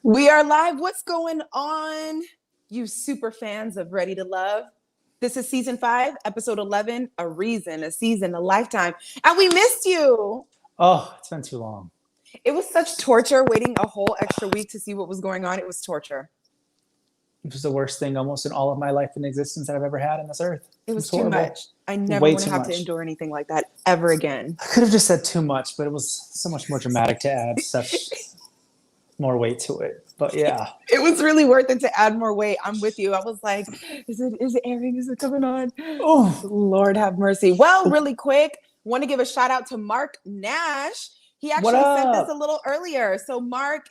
We are live. What's going on, you super fans of Ready to Love? This is season 5, episode 11, a reason, a season, a lifetime. And we missed you. Oh, it's been too long. It was such torture waiting a whole extra week to see what was going on. It was torture. It was the worst thing almost in all of my life and existence that I've ever had on this earth. It was too much. I never Way want to too have to much. endure anything like that ever again. I could have just said too much, but it was so much more dramatic to add such more weight to it. But yeah. It was really worth it to add more weight. I'm with you. I was like, is it airing? Is it coming on? Oh, Lord have mercy. Well, really quick, want to give a shout out to Mark Nash. He actually sent this a little earlier. So Mark,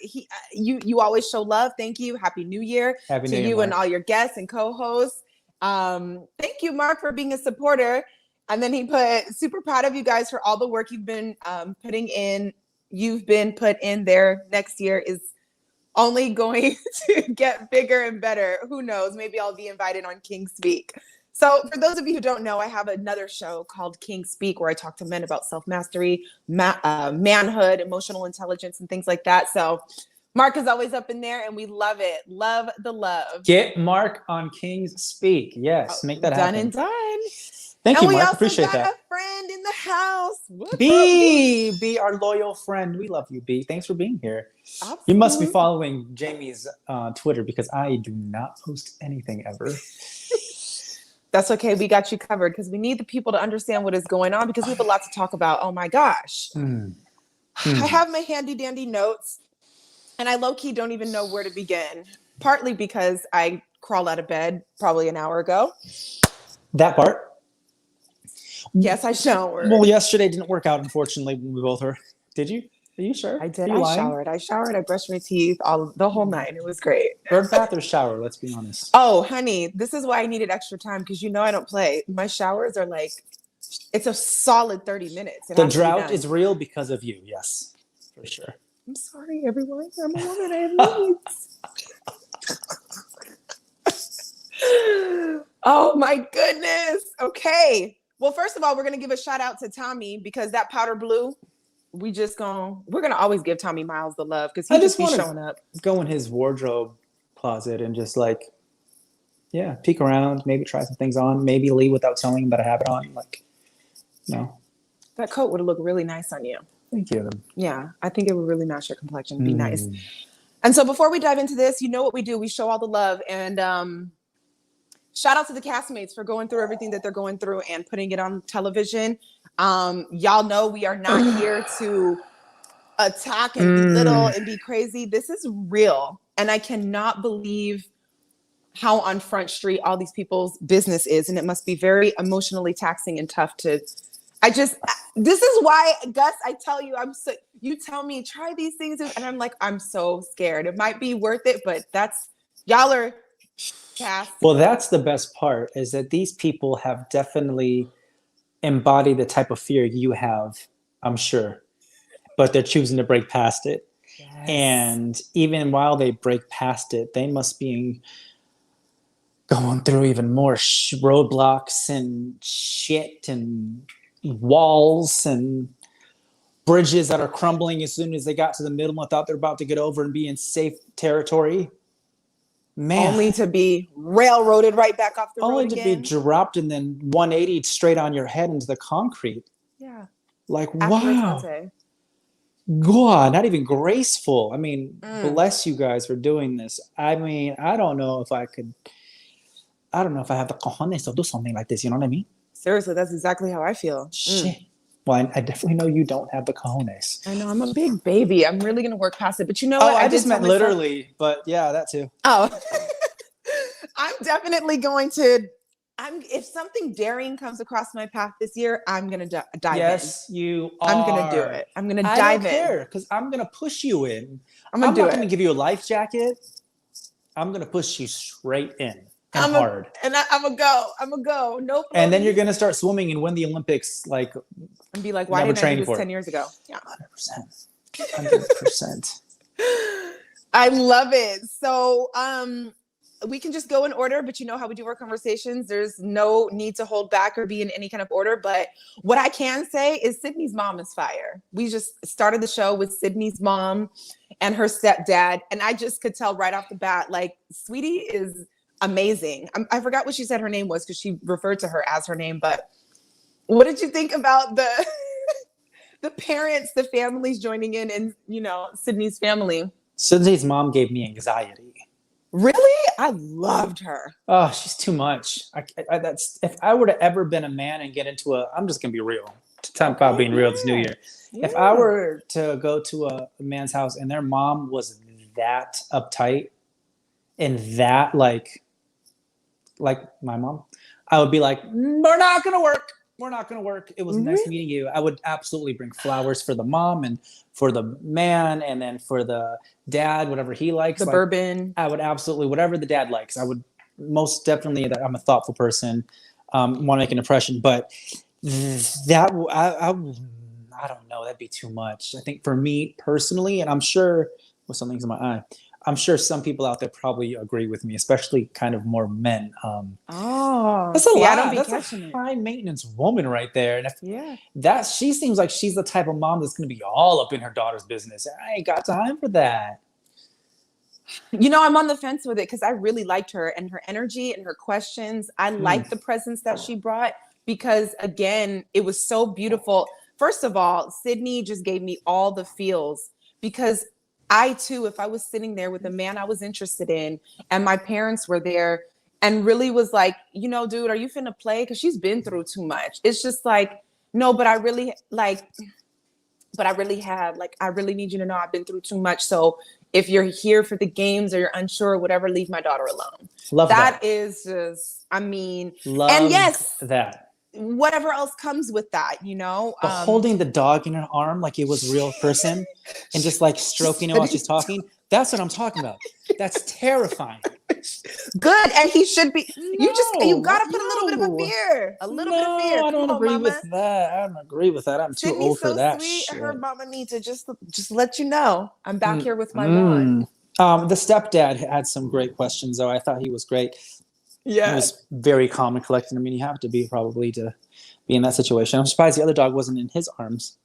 you always show love. Thank you. Happy New Year Happy to New Year, you Mark. and all your guests and co-hosts. Thank you, Mark, for being a supporter. And then he put, super proud of you guys for all the work you've been putting in. You've been put in there. Next year is only going to get bigger and better. Who knows? Maybe I'll be invited on King Speak. So for those of you who don't know, I have another show called King Speak where I talk to men about self-mastery, manhood, emotional intelligence, and things like that. So Mark is always up in there and we love it. Love the love. Get Mark on King's Speak. Yes, make that happen. Done and done. Thank and you, Mark. We also appreciate got that. A friend in the house. What's B, our loyal friend. We love you, B. Thanks for being here. Absolutely. You must be following Jaimi's Twitter because I do not post anything ever. That's okay. We got you covered because we need the people to understand what is going on because we have a lot to talk about. Oh my gosh. I have my handy dandy notes and I low-key don't even know where to begin. Partly because I crawled out of bed probably an hour ago. That part. Yes, I showered. Well, yesterday didn't work out, unfortunately, when we both were. Did you? Are you sure? I did. I showered. I brushed my teeth the whole night. It was great. Bird bath or shower? Let's be honest. Oh, honey, this is why I needed extra time because you know I don't play. My showers are like, it's a solid 30 minutes. The drought is real because of you. Yes, for sure. I'm sorry, everyone. I'm a woman. I have needs. Oh my goodness. Okay. Well, first of all, we're gonna give a shout out to Tommy because that powder blue. We're gonna always give Tommy Miles the love because he just be showing up. Go in his wardrobe closet and just peek around, maybe try some things on, maybe leave without telling him that I have it on. That coat would look really nice on you. Thank you. Yeah, I think it would really match your complexion. It'd be nice. And so before we dive into this, you know what we do? We show all the love and shout out to the castmates for going through everything that they're going through and putting it on television. Y'all know we are not here to attack and belittle and be crazy. This is real. And I cannot believe how on Front Street all these people's business is. And it must be very emotionally taxing and tough this is why, Gus, I tell you, you tell me, try these things. And I'm like, I'm so scared. It might be worth it, but y'all are cast. Well, that's the best part is that these people have definitely embodied the type of fear you have, I'm sure, but they're choosing to break past it. Yes. And even while they break past it, they must be going through even more roadblocks and shit and walls and bridges that are crumbling as soon as they got to the middle and thought they're about to get over and be in safe territory. Man. Only to be railroaded right back off the road again. Only to be dropped and then 180 straight on your head into the concrete. Yeah. Like, wow. God, not even graceful. I mean, bless you guys for doing this. I mean, I don't know if I have the cojones to do something like this. You know what I mean? Seriously, that's exactly how I feel. Shit. Well, I definitely know you don't have the cojones. I know, I'm a big baby. I'm really going to work past it. But you know what? I just meant literally, but yeah, that too. Oh, I'm definitely going to, if something daring comes across my path this year, I'm going to dive in. Yes, you are. I'm going to do it. I'm going to dive in. I don't care because I'm going to push you in. I'm not going to give you a life jacket. I'm going to push you straight in. And hard. I'm gonna go. Nope. And then you're gonna start swimming and win the Olympics, and be like, why didn't I do this 10 years ago? Yeah, 100%. I love it. So, we can just go in order, but you know how we do our conversations. There's no need to hold back or be in any kind of order. But what I can say is Sydney's mom is fire. We just started the show with Sydney's mom, and her stepdad. And I just could tell right off the bat, like, Sweetie is amazing. I forgot what she said her name was because she referred to her as her name. But what did you think about the the parents, the families joining in, and Sydney's family? Sydney's mom gave me anxiety. Really? I loved her. Oh, she's too much. That's if I were to ever been a man and get into I'm just gonna be real. Talk about being real this new year. Yeah. If I were to go to a man's house and their mom was that uptight and that like my mom, I would be like, we're not gonna work. We're not going to work. It was nice meeting you. I would absolutely bring flowers for the mom and for the man and then for the dad, whatever he likes. The bourbon. I would absolutely, whatever the dad likes. I would most definitely, I'm a thoughtful person, want to make an impression. But that, I don't know, that'd be too much. I think for me personally, and I'm sure with something's in my eye, I'm sure some people out there probably agree with me, especially kind of more men. That's a lot. I don't be That's catching a high maintenance woman right there. And if she seems like she's the type of mom that's going to be all up in her daughter's business. I ain't got time for that. I'm on the fence with it because I really liked her and her energy and her questions. I liked the presence that she brought because, again, it was so beautiful. First of all, Sydney just gave me all the feels because I too, if I was sitting there with a man I was interested in and my parents were there and really was like, dude, are you finna play? Because she's been through too much. It's just like, no, but I really need you to know I've been through too much. So if you're here for the games or you're unsure or whatever, leave my daughter alone. Love that. That is just, love and yes, that. Whatever else comes with that, But holding the dog in her arm like it was a real person and just like stroking it while she's talking. That's what I'm talking about. That's terrifying. Good. And he should be. You got to put a little bit of a fear. A little bit of fear. I don't agree with that. I don't agree with that. I'm too old for that shit. Her mama needs to just let you know I'm back here with my mom. The stepdad had some great questions, though. I thought he was great. Yeah. He was very calm and collected. I mean, you have to be probably to be in that situation. I'm surprised the other dog wasn't in his arms.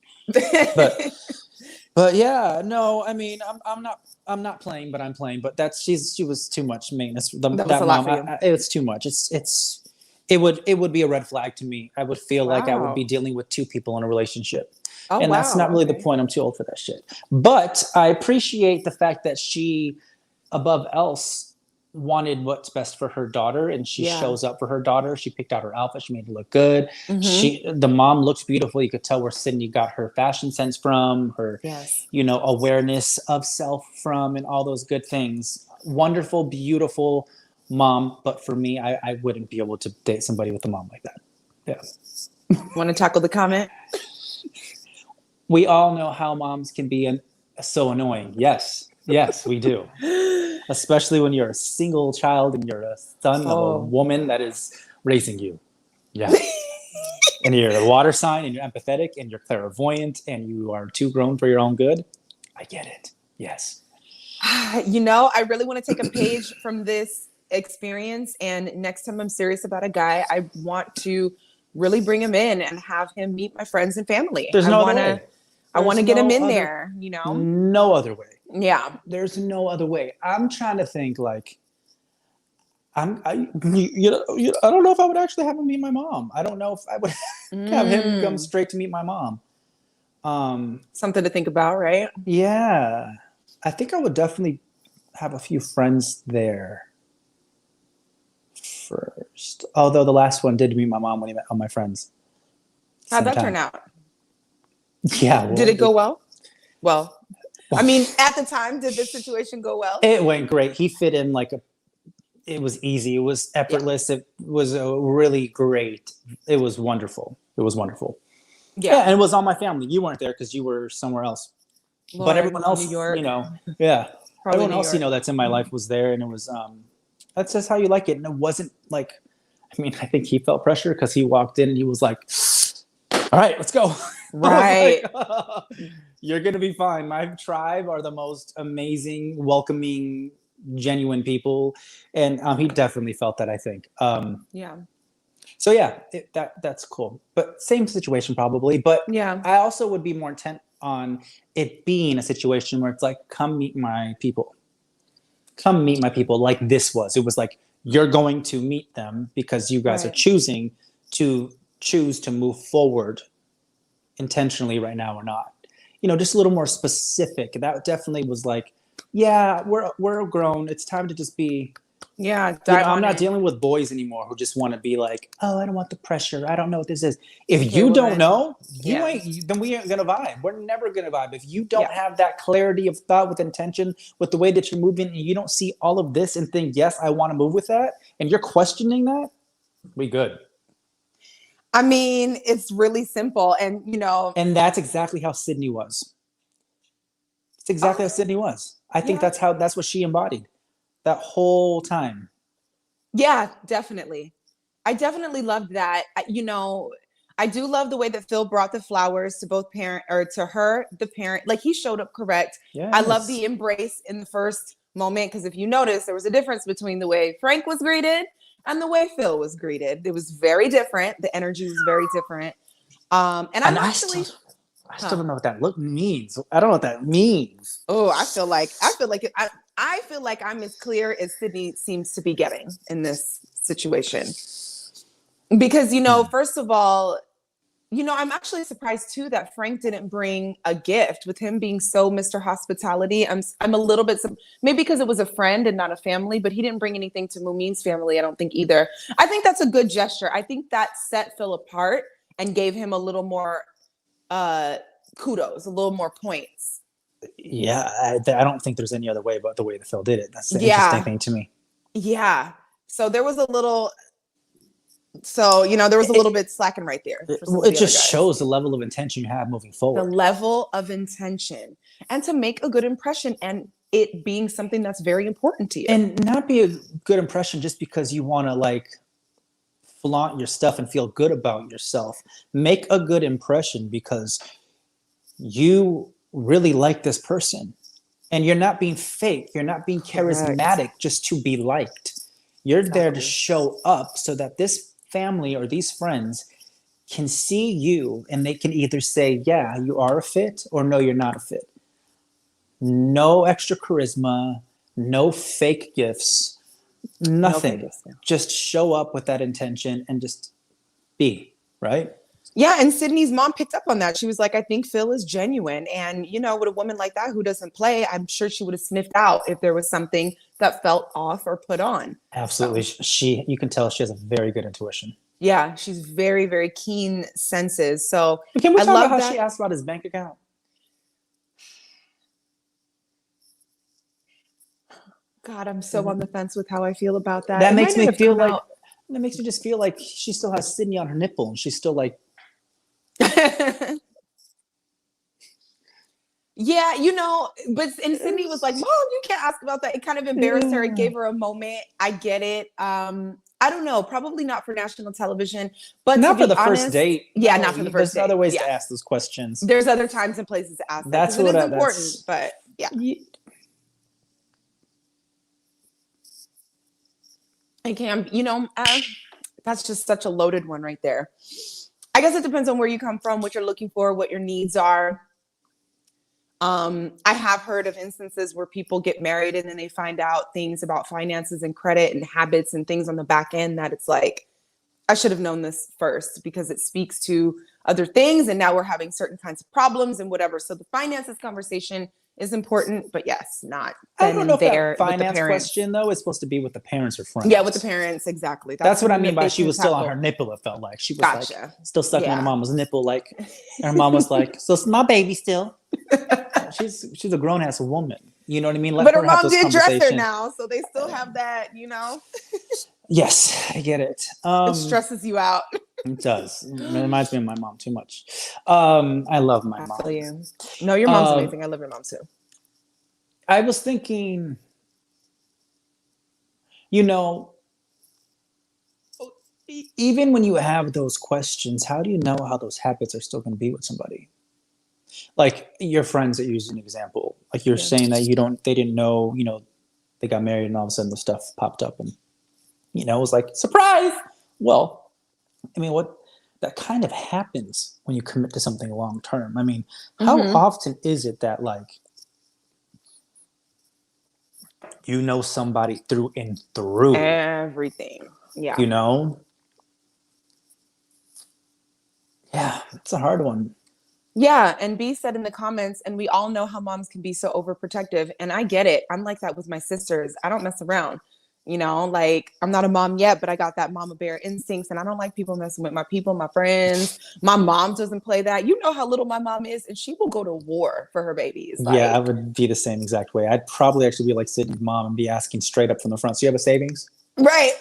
But yeah, no, I mean, I'm not playing, but I'm playing. But she was too much maintenance. That was a lot for you. It's too much. It would be a red flag to me. I would feel like I would be dealing with two people in a relationship. And that's not really the point. I'm too old for that shit. But I appreciate the fact that she, above else, wanted what's best for her daughter, and she shows up for her daughter. She picked out her outfit. She made it look good. The mom looks beautiful. You could tell where Sydney got her fashion sense from, her awareness of self from, and all those good things. Wonderful, beautiful mom. But for me, I wouldn't be able to date somebody with a mom like that. Yeah. Want to tackle the comment? We all know how moms can be so annoying. Yes, we do. Especially when you're a single child and you're a son of a woman that is raising you. Yeah. And you're a water sign and you're empathetic and you're clairvoyant and you are too grown for your own good. I get it. Yes. I really want to take a page from this experience. And next time I'm serious about a guy, I want to really bring him in and have him meet my friends and family. I want to get him in there, No other way. Yeah. There's no other way. I'm trying to think like, I don't know if I would actually have him meet my mom. I don't know if I would have him come straight to meet my mom. Something to think about, right? Yeah. I think I would definitely have a few friends there first. Although the last one did meet my mom when he met all my friends. How'd that turn out? Yeah. Did it go well? Well, I mean, at the time, did the situation go well? It went great. He fit in it was easy. It was effortless. Yeah. It was really great. It was wonderful. Yeah. And it was all my family. You weren't there because you were somewhere else. Lord, but everyone else, New York. Yeah. Everyone else, that's in my life was there. And it was, that's just how you like it. And it wasn't I think he felt pressure because he walked in and he was like, all right, let's go. Right. You're going to be fine. My tribe are the most amazing, welcoming, genuine people. And he definitely felt that, I think. Yeah. So yeah, that's cool. But same situation probably. But yeah, I also would be more intent on it being a situation where it's like, come meet my people. Come meet my people, like this was. It was like, you're going to meet them because you guys are choosing to move forward intentionally right now or not. You know, just a little more specific. That definitely was like, yeah, we're grown. It's time to just be, I'm not dealing with boys anymore who just want to be like, oh, I don't want the pressure. I don't know what this is. If you don't know, then we ain't gonna vibe. We're never gonna vibe. If you don't have that clarity of thought with intention, with the way that you're moving, and you don't see all of this and think, yes, I want to move with that, and you're questioning that, we good. I mean, it's really simple. And, and that's exactly how Sydney was. It's exactly how Sydney was. I think that's what she embodied that whole time. Yeah, definitely. I definitely loved that. I do love the way that Phil brought the flowers to both to her, the parent. Like, he showed up correct. Yes. I love the embrace in the first moment, because if you notice, there was a difference between the way Frank was greeted and the way Phil was greeted. It was very different. The energy was very different. I still don't know what that look means. I don't know what that means. Oh, I feel like I'm as clear as Sydney seems to be getting in this situation. Because, first of all, I'm actually surprised too that Frank didn't bring a gift, with him being so Mr. Hospitality. I'm a little bit, maybe because it was a friend and not a family, but he didn't bring anything to Mumin's family, I don't think either. I think that's a good gesture. I think that set Phil apart and gave him a little more kudos, a little more points. Yeah, I don't think there's any other way but the way that Phil did it. That's the interesting thing to me. Yeah. So there was a little... there was a little bit slacking right there. It just shows the level of intention you have moving forward. The level of intention. And to make a good impression, and it being something that's very important to you. And not be a good impression just because you want to flaunt your stuff and feel good about yourself. Make a good impression because you really like this person. And you're not being fake. You're not being charismatic just to be liked. You're there to show up so that this family or these friends can see you and they can either say, yeah, you are a fit, or no, you're not a fit. No extra charisma, no fake gifts, nothing. No fake gifts, just show up with that intention and just be, right? Yeah, and Sydney's mom picked up on that. She was like, I think Phil is genuine. And, with a woman like that who doesn't play, I'm sure she would have sniffed out if there was something that felt off or put on. Absolutely. So, you can tell she has a very good intuition. Yeah, she's very, very keen senses. So can we talk about how she asked about his bank account? God, I'm so on the fence with how I feel about that. That makes me just feel like she still has Sydney on her nipple and she's still like, yeah, but Sydney was like, Mom, you can't ask about that. It kind of embarrassed her. It gave her a moment. I get it. I don't know, probably not for national television, but not for the first date. Yeah, not for the first date. There's other ways to ask those questions. There's other times and places to ask. That's what it is important, but yeah. Okay, that's just such a loaded one right there. I guess it depends on where you come from, what you're looking for, what your needs are. I have heard of instances where people get married and then they find out things about finances and credit and habits and things on the back end that it's like, I should have known this first, because it speaks to other things. And now we're having certain kinds of problems and whatever. So the finances conversation is important, but yes, not. I don't know if that finance question though is supposed to be with the parents or friends. Yeah, with the parents, exactly. That's what I mean by she was still on her nipple. It felt like she was still sucking on her mama's nipple, and her mom was like, "So it's my baby still." She's a grown ass woman. You know what I mean? But her mom did dress her now, so they still have that. Yes, I get it. It stresses you out. It does. It reminds me of my mom too much. I love my mom. You. No, your mom's amazing. I love your mom too. I was thinking, even when you have those questions, how do you know how those habits are still going to be with somebody? Like your friends that you use an example, like you're saying that they didn't know, they got married and all of a sudden the stuff popped up and, it was like, surprise. Well, I mean, that kind of happens when you commit to something long term. I mean, how often is it that like you know somebody through and through? Everything. Yeah. You know? Yeah, it's a hard one. Yeah, and B said in the comments, and we all know how moms can be so overprotective, and I get it. I'm like that with my sisters. I don't mess around. You know, like I'm not a mom yet, but I got that mama bear instincts, and I don't like people messing with my people, my friends. My mom doesn't play that. You know how little my mom is, and she will go to war for her babies. Yeah, I Like, would be the same exact way. I'd probably actually be like Sydney's mom and be asking straight up from the front. So you have a savings? right.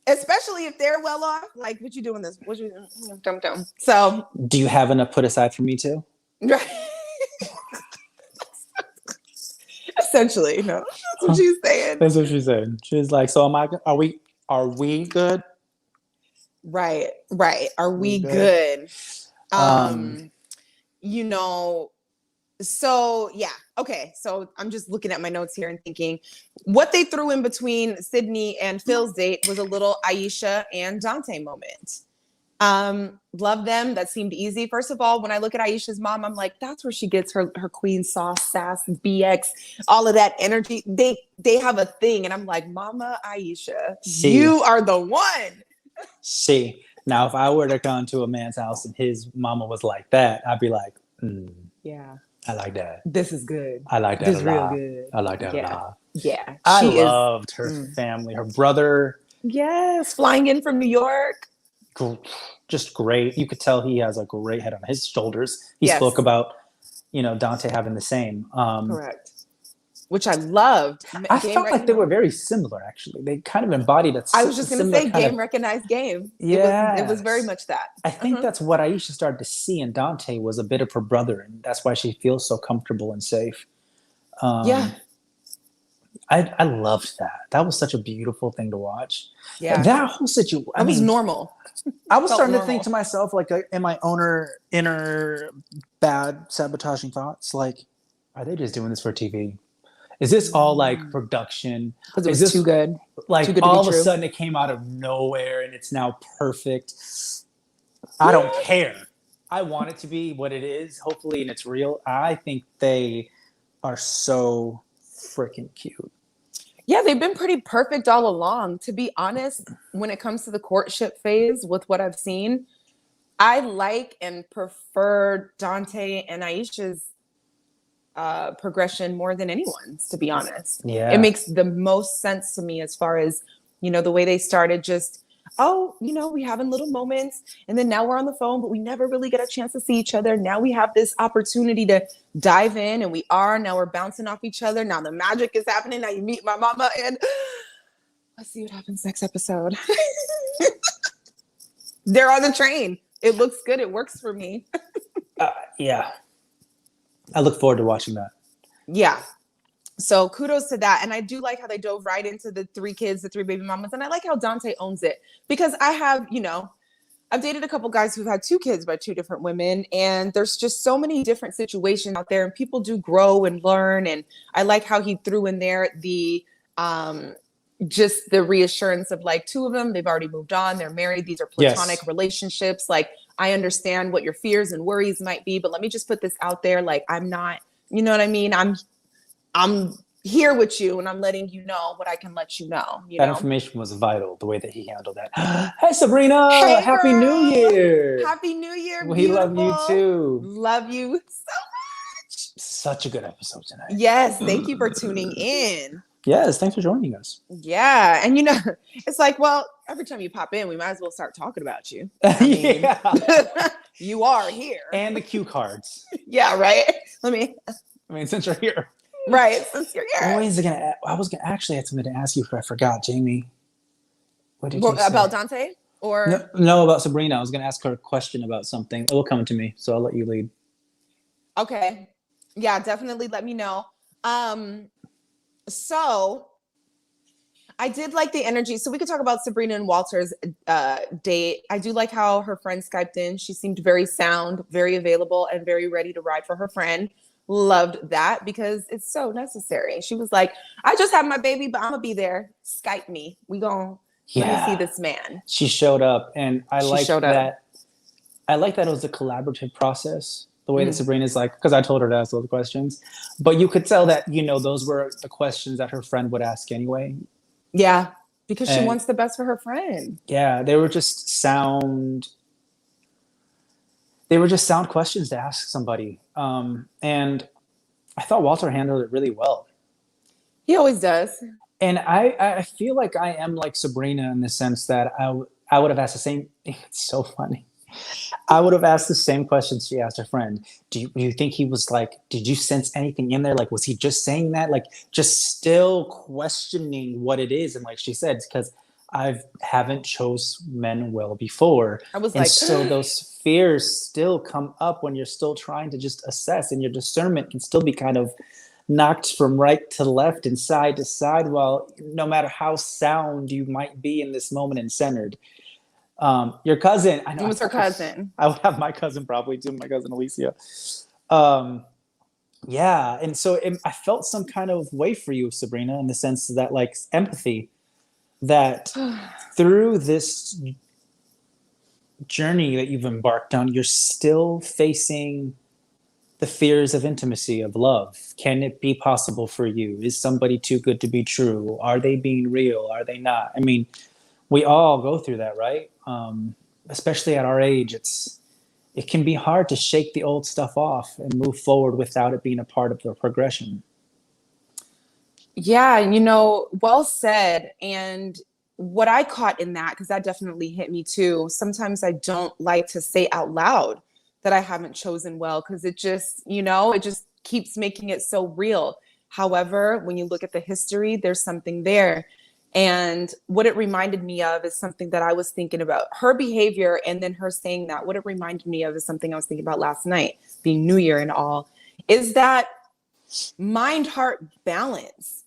Especially if they're well off. Like, what you doing this? What you dum. So Do you have enough put aside for me too? right. Essentially, no. That's what she's saying. That's what she said. She's like, "So am I? Are we good?" Right. Are we good? good? You know, so yeah. Okay. So I'm just looking at my notes here and thinking what they threw in between Sydney and Phil's date was a little Aisha and Dante moment. Love them. That seemed easy. First of all, when I look at Aisha's mom, I'm like, that's where she gets her queen sauce, sass, BX, all of that energy. They have a thing. And I'm like, Mama Aisha, you are the one. See, now if I were to come to a man's house and his mama was like that, I'd be like, yeah, I like that. This is good. I like that. This is a real lot. good. I like that a Yeah. lot. Yeah. I loved her family. Her brother. Yes. Flying in from New York. Just great. You could tell he has a great head on his shoulders. He Yes. spoke about, Dante having the same. Correct. Which I loved. I felt like they were very similar, actually. They kind of embodied it. I was just going to say game recognized game. Yeah. It was very much that. I think that's what Aisha started to see in Dante was a bit of her brother. And that's why she feels so comfortable and safe. Yeah. I loved that. That was such a beautiful thing to watch. Yeah. That whole situation. It was normal. I was starting to think to myself, like, in my inner bad sabotaging thoughts, like, are they just doing this for TV? Is this all like production? Because it was too good. Like, too good all to be of a true. sudden it came out of nowhere and it's now perfect. I don't care. I want it to be what it is, hopefully, and it's real. I think they are so freaking cute. Yeah, they've been pretty perfect all along. To be honest, when it comes to the courtship phase, with what I've seen, I like and prefer Dante and Aisha's progression more than anyone's, to be honest. Yeah. It makes the most sense to me as far as, the way they started just, we having little moments, and then now we're on the phone, but we never really get a chance to see each other. Now we have this opportunity to dive in, and now we're bouncing off each other. Now the magic is happening. Now you meet my mama, and let's see what happens next episode. They're on the train. It looks good. It works for me. Yeah. I look forward to watching that. Yeah. So kudos to that. And I do like how they dove right into the 3 kids, the 3 baby mamas. And I like how Dante owns it, because I have, I've dated a couple guys who've had 2 kids by 2 different women. And there's just so many different situations out there, and people do grow and learn. And I like how he threw in there just the reassurance of like 2 of them, they've already moved on. They're married. These are platonic relationships. Like, I understand what your fears and worries might be, but let me just put this out there. Like, I'm not, you know what I mean? I'm here with you, and I'm letting you know what I can let you know. That information was vital, the way that he handled that. Hey, Sabrina! Hey, Happy girl. New Year! Happy New Year! We love you too. Love you so much. Such a good episode tonight. Yes, thank you for tuning in. Yes, thanks for joining us. Yeah, and it's like, well, every time you pop in, we might as well start talking about you. I mean, you are here. And the cue cards. Yeah, right? Since you're here. Right, since you're here. I was gonna actually had something to ask you, but I forgot, Jaimi. What did you say? About Dante? Or no, about Sabrina. I was gonna ask her a question about something. It will come to me, so I'll let you lead. Okay. Yeah, definitely let me know. So I did like the energy. So we could talk about Sabrina and Walter's date. I do like how her friend Skyped in. She seemed very sound, very available, and very ready to ride for her friend. Loved that, because it's so necessary. She was like, I just had my baby, but I'm gonna be there. Skype me. We gonna Let me see Yeah. this man. She showed up, and She showed up. I like that it was a collaborative process. The way that Mm. Sabrina's like, because I told her to ask those questions, but you could tell that those were the questions that her friend would ask anyway. Yeah, because she And wants the best for her friend. yeah, they were just sound. They were just sound questions to ask somebody. And I thought Walter handled it really well. He always does. And I feel like I am like Sabrina in the sense that I would have asked the same. It's so funny. I would have asked the same questions she asked her friend. Do you think he was like, did you sense anything in there? Like, was he just saying that? Like, just still questioning what it is. And like she said, because I haven't chose men well before. I was And like, so those fears still come up when you're still trying to just assess, and your discernment can still be kind of knocked from right to left and side to side, while no matter how sound you might be in this moment and centered. Your cousin, I know it was her cousin. I would have my cousin probably too, my cousin Alicia. Um, yeah, and so I felt some kind of way for you, Sabrina, in the sense that like empathy, that through this journey that you've embarked on, you're still facing the fears of intimacy, of love. Can it be possible for you? Is somebody too good to be true? Are they being real? Are they not? I mean, we all go through that, right? Especially at our age, it can be hard to shake the old stuff off and move forward without it being a part of the progression. Yeah, well said. And what I caught in that, because that definitely hit me too, sometimes I don't like to say out loud that I haven't chosen well, because it just keeps making it so real. However, when you look at the history, there's something there. And what it reminded me of is something that I was thinking about her behavior, and then her saying that. What it reminded me of is something I was thinking about last night, being New Year and all, is that mind heart balance.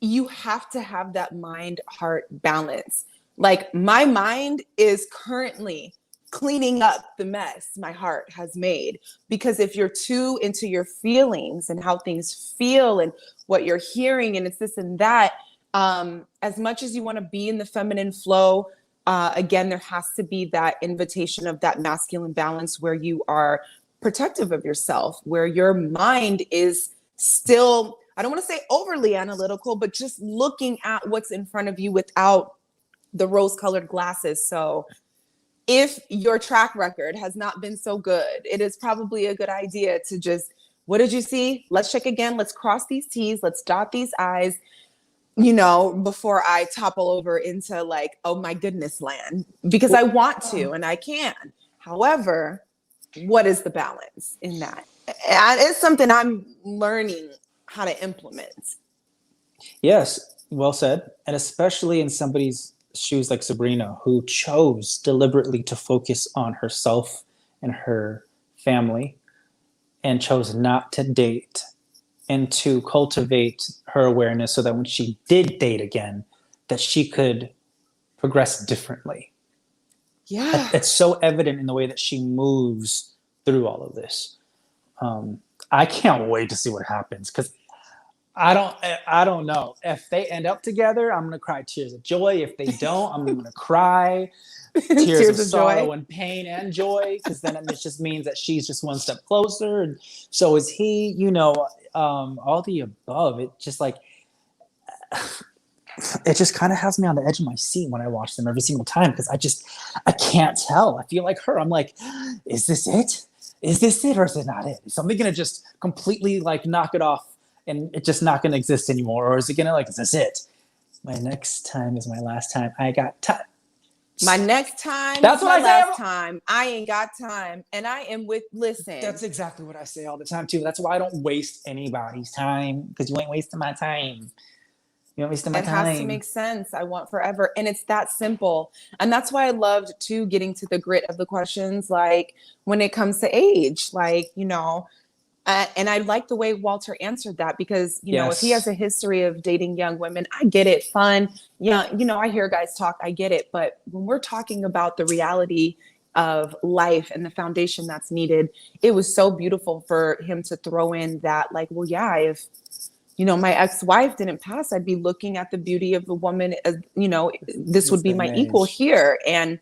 You have to have that mind heart balance. Like, my mind is currently cleaning up the mess my heart has made, because if you're too into your feelings and how things feel and what you're hearing, and it's this and that, as much as you want to be in the feminine flow, again, there has to be that invitation of that masculine balance where you are protective of yourself, where your mind is still, I don't want to say overly analytical, but just looking at what's in front of you without the rose-colored glasses. So if your track record has not been so good, it is probably a good idea to just, what did you see? Let's check again. Let's cross these T's. Let's dot these I's, before I topple over into like, oh my goodness land, because I want to and I can. However, what is the balance in that? And it's something I'm learning how to implement. Yes, well said. And especially in somebody's shoes like Sabrina, who chose deliberately to focus on herself and her family, and chose not to date, and to cultivate her awareness so that when she did date again, that she could progress differently. Yeah. It's so evident in the way that she moves through all of this. I can't wait to see what happens, because I don't know. If they end up together, I'm gonna cry tears of joy. If they don't, I'm gonna cry tears of sorrow joy and pain and joy, because then it just means that she's just one step closer, and so is he. All the above. It just like it just kind of has me on the edge of my seat when I watch them every single time, because I can't tell. I feel like her. I'm like, is this it? Is this it, or is it not it? Is something gonna just completely like knock it off, and it's just not gonna exist anymore, or is it gonna is this it? My next time is my last time. I got time. My next time That's is what my I say. last time. I ain't got time. And I am listen. That's exactly what I say all the time too. That's why I don't waste anybody's time, because you ain't wasting my time. You ain't wasting my time. It has to make sense. I want forever. And it's that simple. And that's why I loved too getting to the grit of the questions, like when it comes to age, and I like the way Walter answered that, because, Yes. if he has a history of dating young women, I get it, fun. Yeah, I hear guys talk, I get it. But when we're talking about the reality of life and the foundation that's needed, it was so beautiful for him to throw in that, like, well, yeah, if, you know, my ex-wife didn't pass, I'd be looking at the beauty of the woman as, you know, this would be my equal here. And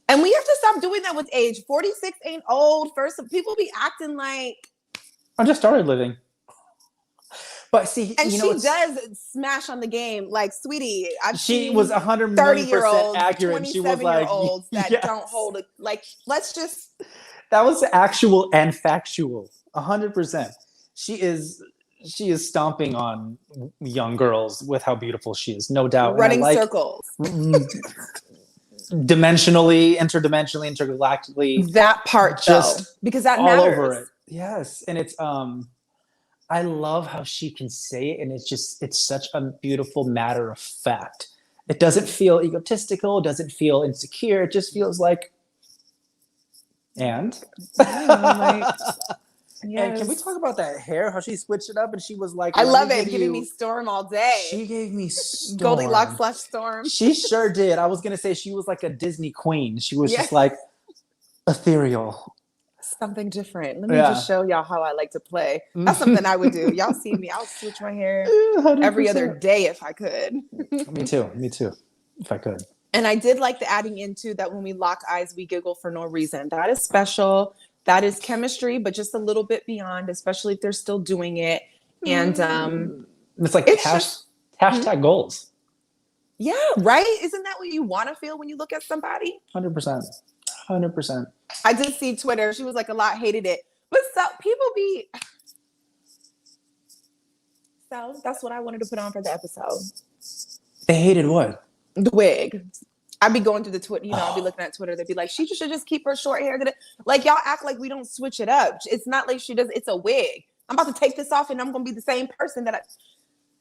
we have to stop doing that with age. 46 ain't old. First, people be acting like I just started living. But see, and you know, she does smash on the game. Like, sweetie, she was 100 30-year-olds, accurate. She was like, 27-year-olds that yes. don't hold it. Like, let's just. That was actual and factual. 100%. She is stomping on young girls with how beautiful she is, no doubt. Running circles. Dimensionally, intergalactically. That part, just though, because that all matters. Over it. Yes, and it's I love how she can say it, and it's such a beautiful matter of fact. It doesn't feel egotistical, doesn't feel insecure. It just feels like, and. Yes. And can we talk about that hair? How she switched it up, and she was like, "I love it, giving me Storm all day." She gave me Storm. Goldilocks / Storm. She sure did. I was gonna say she was like a Disney queen. She was just like ethereal. Something different. Let me just show y'all how I like to play. That's something I would do. Y'all see me. I'll switch my hair 100%. Every other day if I could. Me too. If I could. And I did like the adding into that when we lock eyes, we giggle for no reason. That is special. That is chemistry, but just a little bit beyond, especially if they're still doing it. And it's like hashtag goals. Yeah, right? Isn't that what you want to feel when you look at somebody? 100%. 100%. I did see Twitter. She was like, a lot hated it. But people be... So that's what I wanted to put on for the episode. They hated what? The wig. I'd be going through the Twitter, you know, I'd be looking at Twitter. They'd be like, she should just keep her short hair. Like, y'all act like we don't switch it up. It's not like she does. It's a wig. I'm about to take this off and I'm going to be the same person that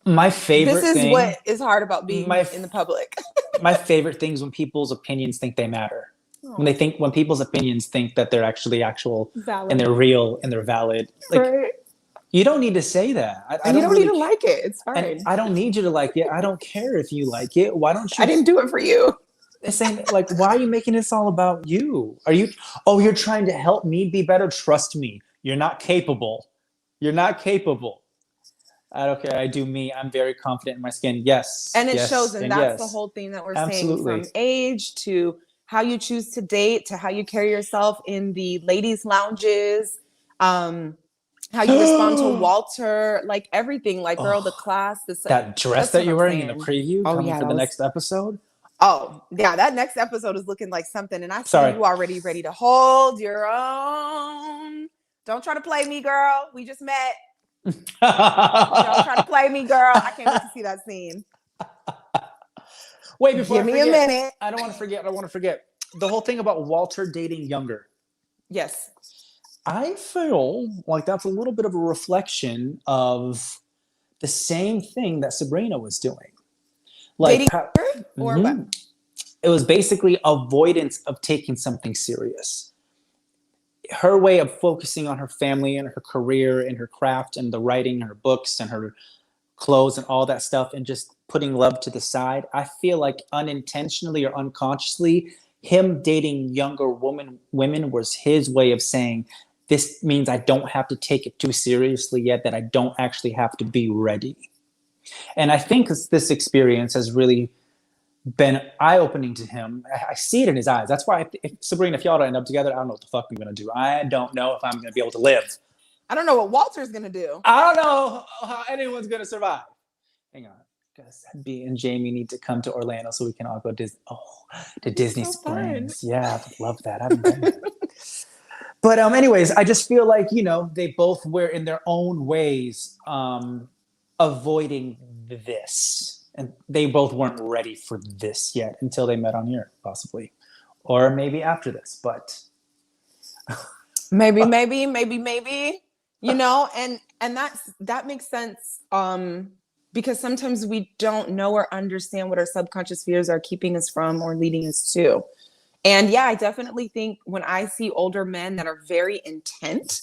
My favorite This is thing, what is hard about being in the public. My favorite thing is when people's opinions think they matter. Oh. When people's opinions think that they're actually valid. And they're real and they're valid. Like, right. You don't need to say that. I don't need to like it. It's fine. And I don't need you to like it. I don't care if you like it. Why don't you? I didn't do it for you. Saying like, why are you making this all about you? You're trying to help me be better? Trust me, you're not capable. You're not capable. I don't care. I do me. I'm very confident in my skin. Yes. And it shows. And that's the whole thing that we're saying, from age to how you choose to date, to how you carry yourself in the ladies' lounges, how you respond to Walter, like everything, like girl, the class. That dress that you're wearing in the preview coming for the next episode. Oh, yeah, that next episode is looking like something. And I see you already ready to hold your own. Don't try to play me, girl. We just met. Don't try to play me, girl. I can't wait to see that scene. Wait, before Give me a minute. I don't want to forget. The whole thing about Walter dating younger. Yes. I feel like that's a little bit of a reflection of the same thing that Sabrina was doing. Like, dating her or what? It was basically avoidance of taking something serious. Her way of focusing on her family and her career and her craft and the writing, her books and her clothes and all that stuff, and just putting love to the side. I feel like unintentionally or unconsciously, him dating younger women was his way of saying, this means I don't have to take it too seriously yet, that I don't actually have to be ready. And I think this experience has really been eye-opening to him. I see it in his eyes. That's why, Sabrina, if y'all don't end up together, I don't know what the fuck I'm going to do. I don't know if I'm going to be able to live. I don't know what Walter's going to do. I don't know how anyone's going to survive. Hang on. Guess B and Jaimi need to come to Orlando so we can all go to Disney Springs. Fun. Yeah, I love that. I haven't been there. But anyways, I just feel like, they both were in their own ways avoiding this. And they both weren't ready for this yet until they met on here, possibly. Or maybe after this, but... maybe, and that makes sense, because sometimes we don't know or understand what our subconscious fears are keeping us from or leading us to. And yeah, I definitely think when I see older men that are very intent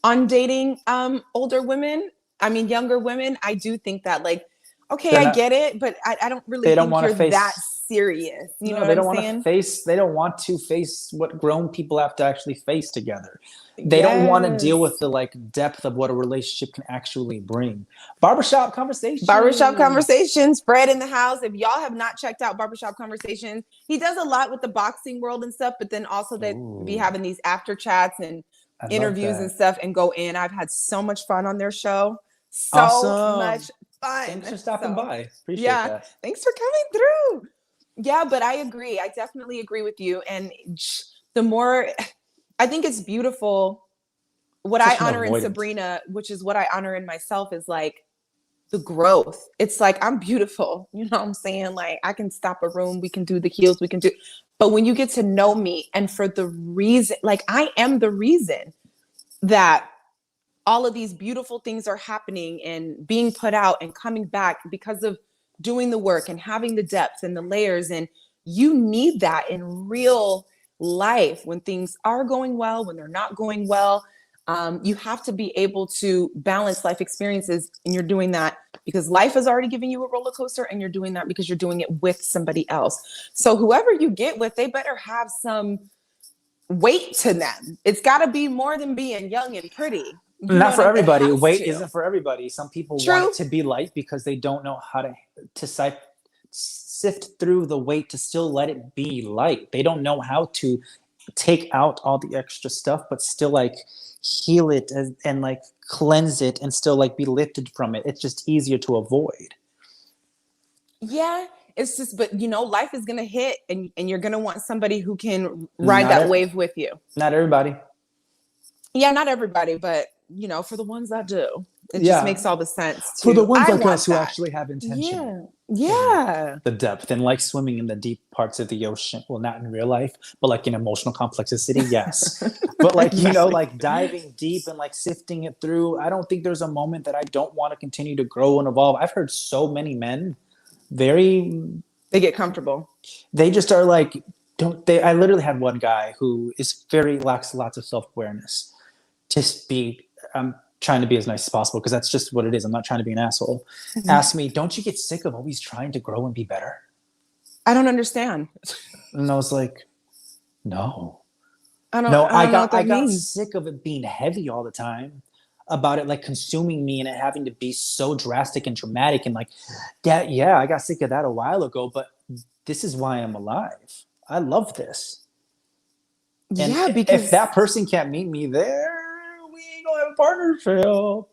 on dating younger women, I do think that, like, okay, I get it, but I don't really think you're that serious. You know No, what they I'm don't want to saying? face. They don't want to face what grown people have to actually face together. They don't want to deal Yes. with the like depth of what a relationship can actually bring. Barbershop Barbershop conversations. Conversations, Fred in the house. If y'all have not checked out Barbershop Conversations, he does a lot with the boxing world and stuff, but then also that be Ooh, having these after chats and I love interviews and that. stuff and go in. I've had so much fun on their show. So Awesome. much fun. Thanks for stopping So by. Appreciate yeah, that. thanks for coming through. Yeah, but I agree. I definitely agree with you. And the more I think it's beautiful, what I Such an honor in avoidant. Sabrina, which is what I honor in myself, is like the growth. It's like I'm beautiful. You know what I'm saying? Like I can stop a room, we can do the heels, we can do. But when you get to know me, and for the reason, like I am the reason that all of these beautiful things are happening and being put out and coming back because of doing the work and having the depth and the layers. And you need that in real life when things are going well, when they're not going well. You have to be able to balance life experiences, and you're doing that because life has already given you a roller coaster, and you're doing that because you're doing it with somebody else. So whoever you get with, they better have some weight to them. It's got to be more than being young and pretty. You know Not what for I'm? It everybody. has Weight to. isn't for everybody. Some people want True. it to be light because they don't know how to sift through the weight to still let it be light. They don't know how to take out all the extra stuff, but still like heal it and like cleanse it and still like be lifted from it. It's just easier to avoid. Yeah, it's just, but you know, life is gonna hit, and you're gonna want somebody who can ride Not that e- wave with you. not everybody. Yeah, not everybody, but you know, for the ones that do, it just Yeah. makes all the sense For the to. ones I like us want who that. actually have intention. Yeah, And yeah, the depth and like swimming in the deep parts of the ocean. Well, not in real life, but like in emotional complexity, yes. But like, exactly. like diving deep and like sifting it through, I don't think there's a moment that I don't want to continue to grow and evolve. I've heard so many men very, They get comfortable. they just are like, don't they? I literally had one guy who is very lacks lots of self awareness. Just be, I'm trying to be as nice as possible because that's just what it is. I'm not trying to be an asshole. Ask me, don't you get sick of always trying to grow and be better? I don't understand. And I was like, no, I don't. no, I don't know what I that got means. sick of it being heavy all the time, about it like consuming me and it having to be so drastic and dramatic and like, yeah, I got sick of that a while ago, but this is why I'm alive. I love this. And Yeah, if because that person can't meet me there, we ain't gonna have a partnership.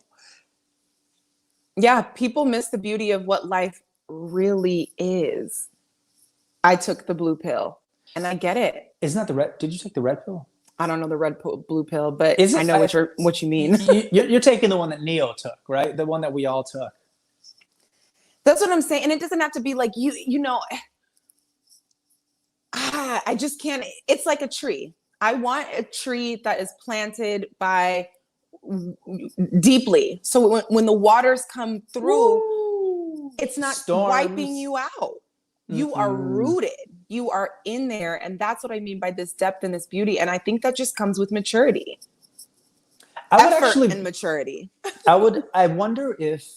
yeah, people miss the beauty of what life really is. I took the blue pill, and I get it. Isn't that the red? Did you take the red pill? I don't know the blue pill, but Is I it? know what you mean. You're taking the one that Neo took, right? The one that we all took. That's what I'm saying. And it doesn't have to be like you know, I just can't. It's like a tree. I want a tree that is planted by deeply. So when the waters come through, Woo! it's not wiping Storms. you out. You are Mm-mm. rooted. You are in there. And that's what I mean by this depth and this beauty. And I think that just comes with maturity, I would effort actually. and maturity. I wonder if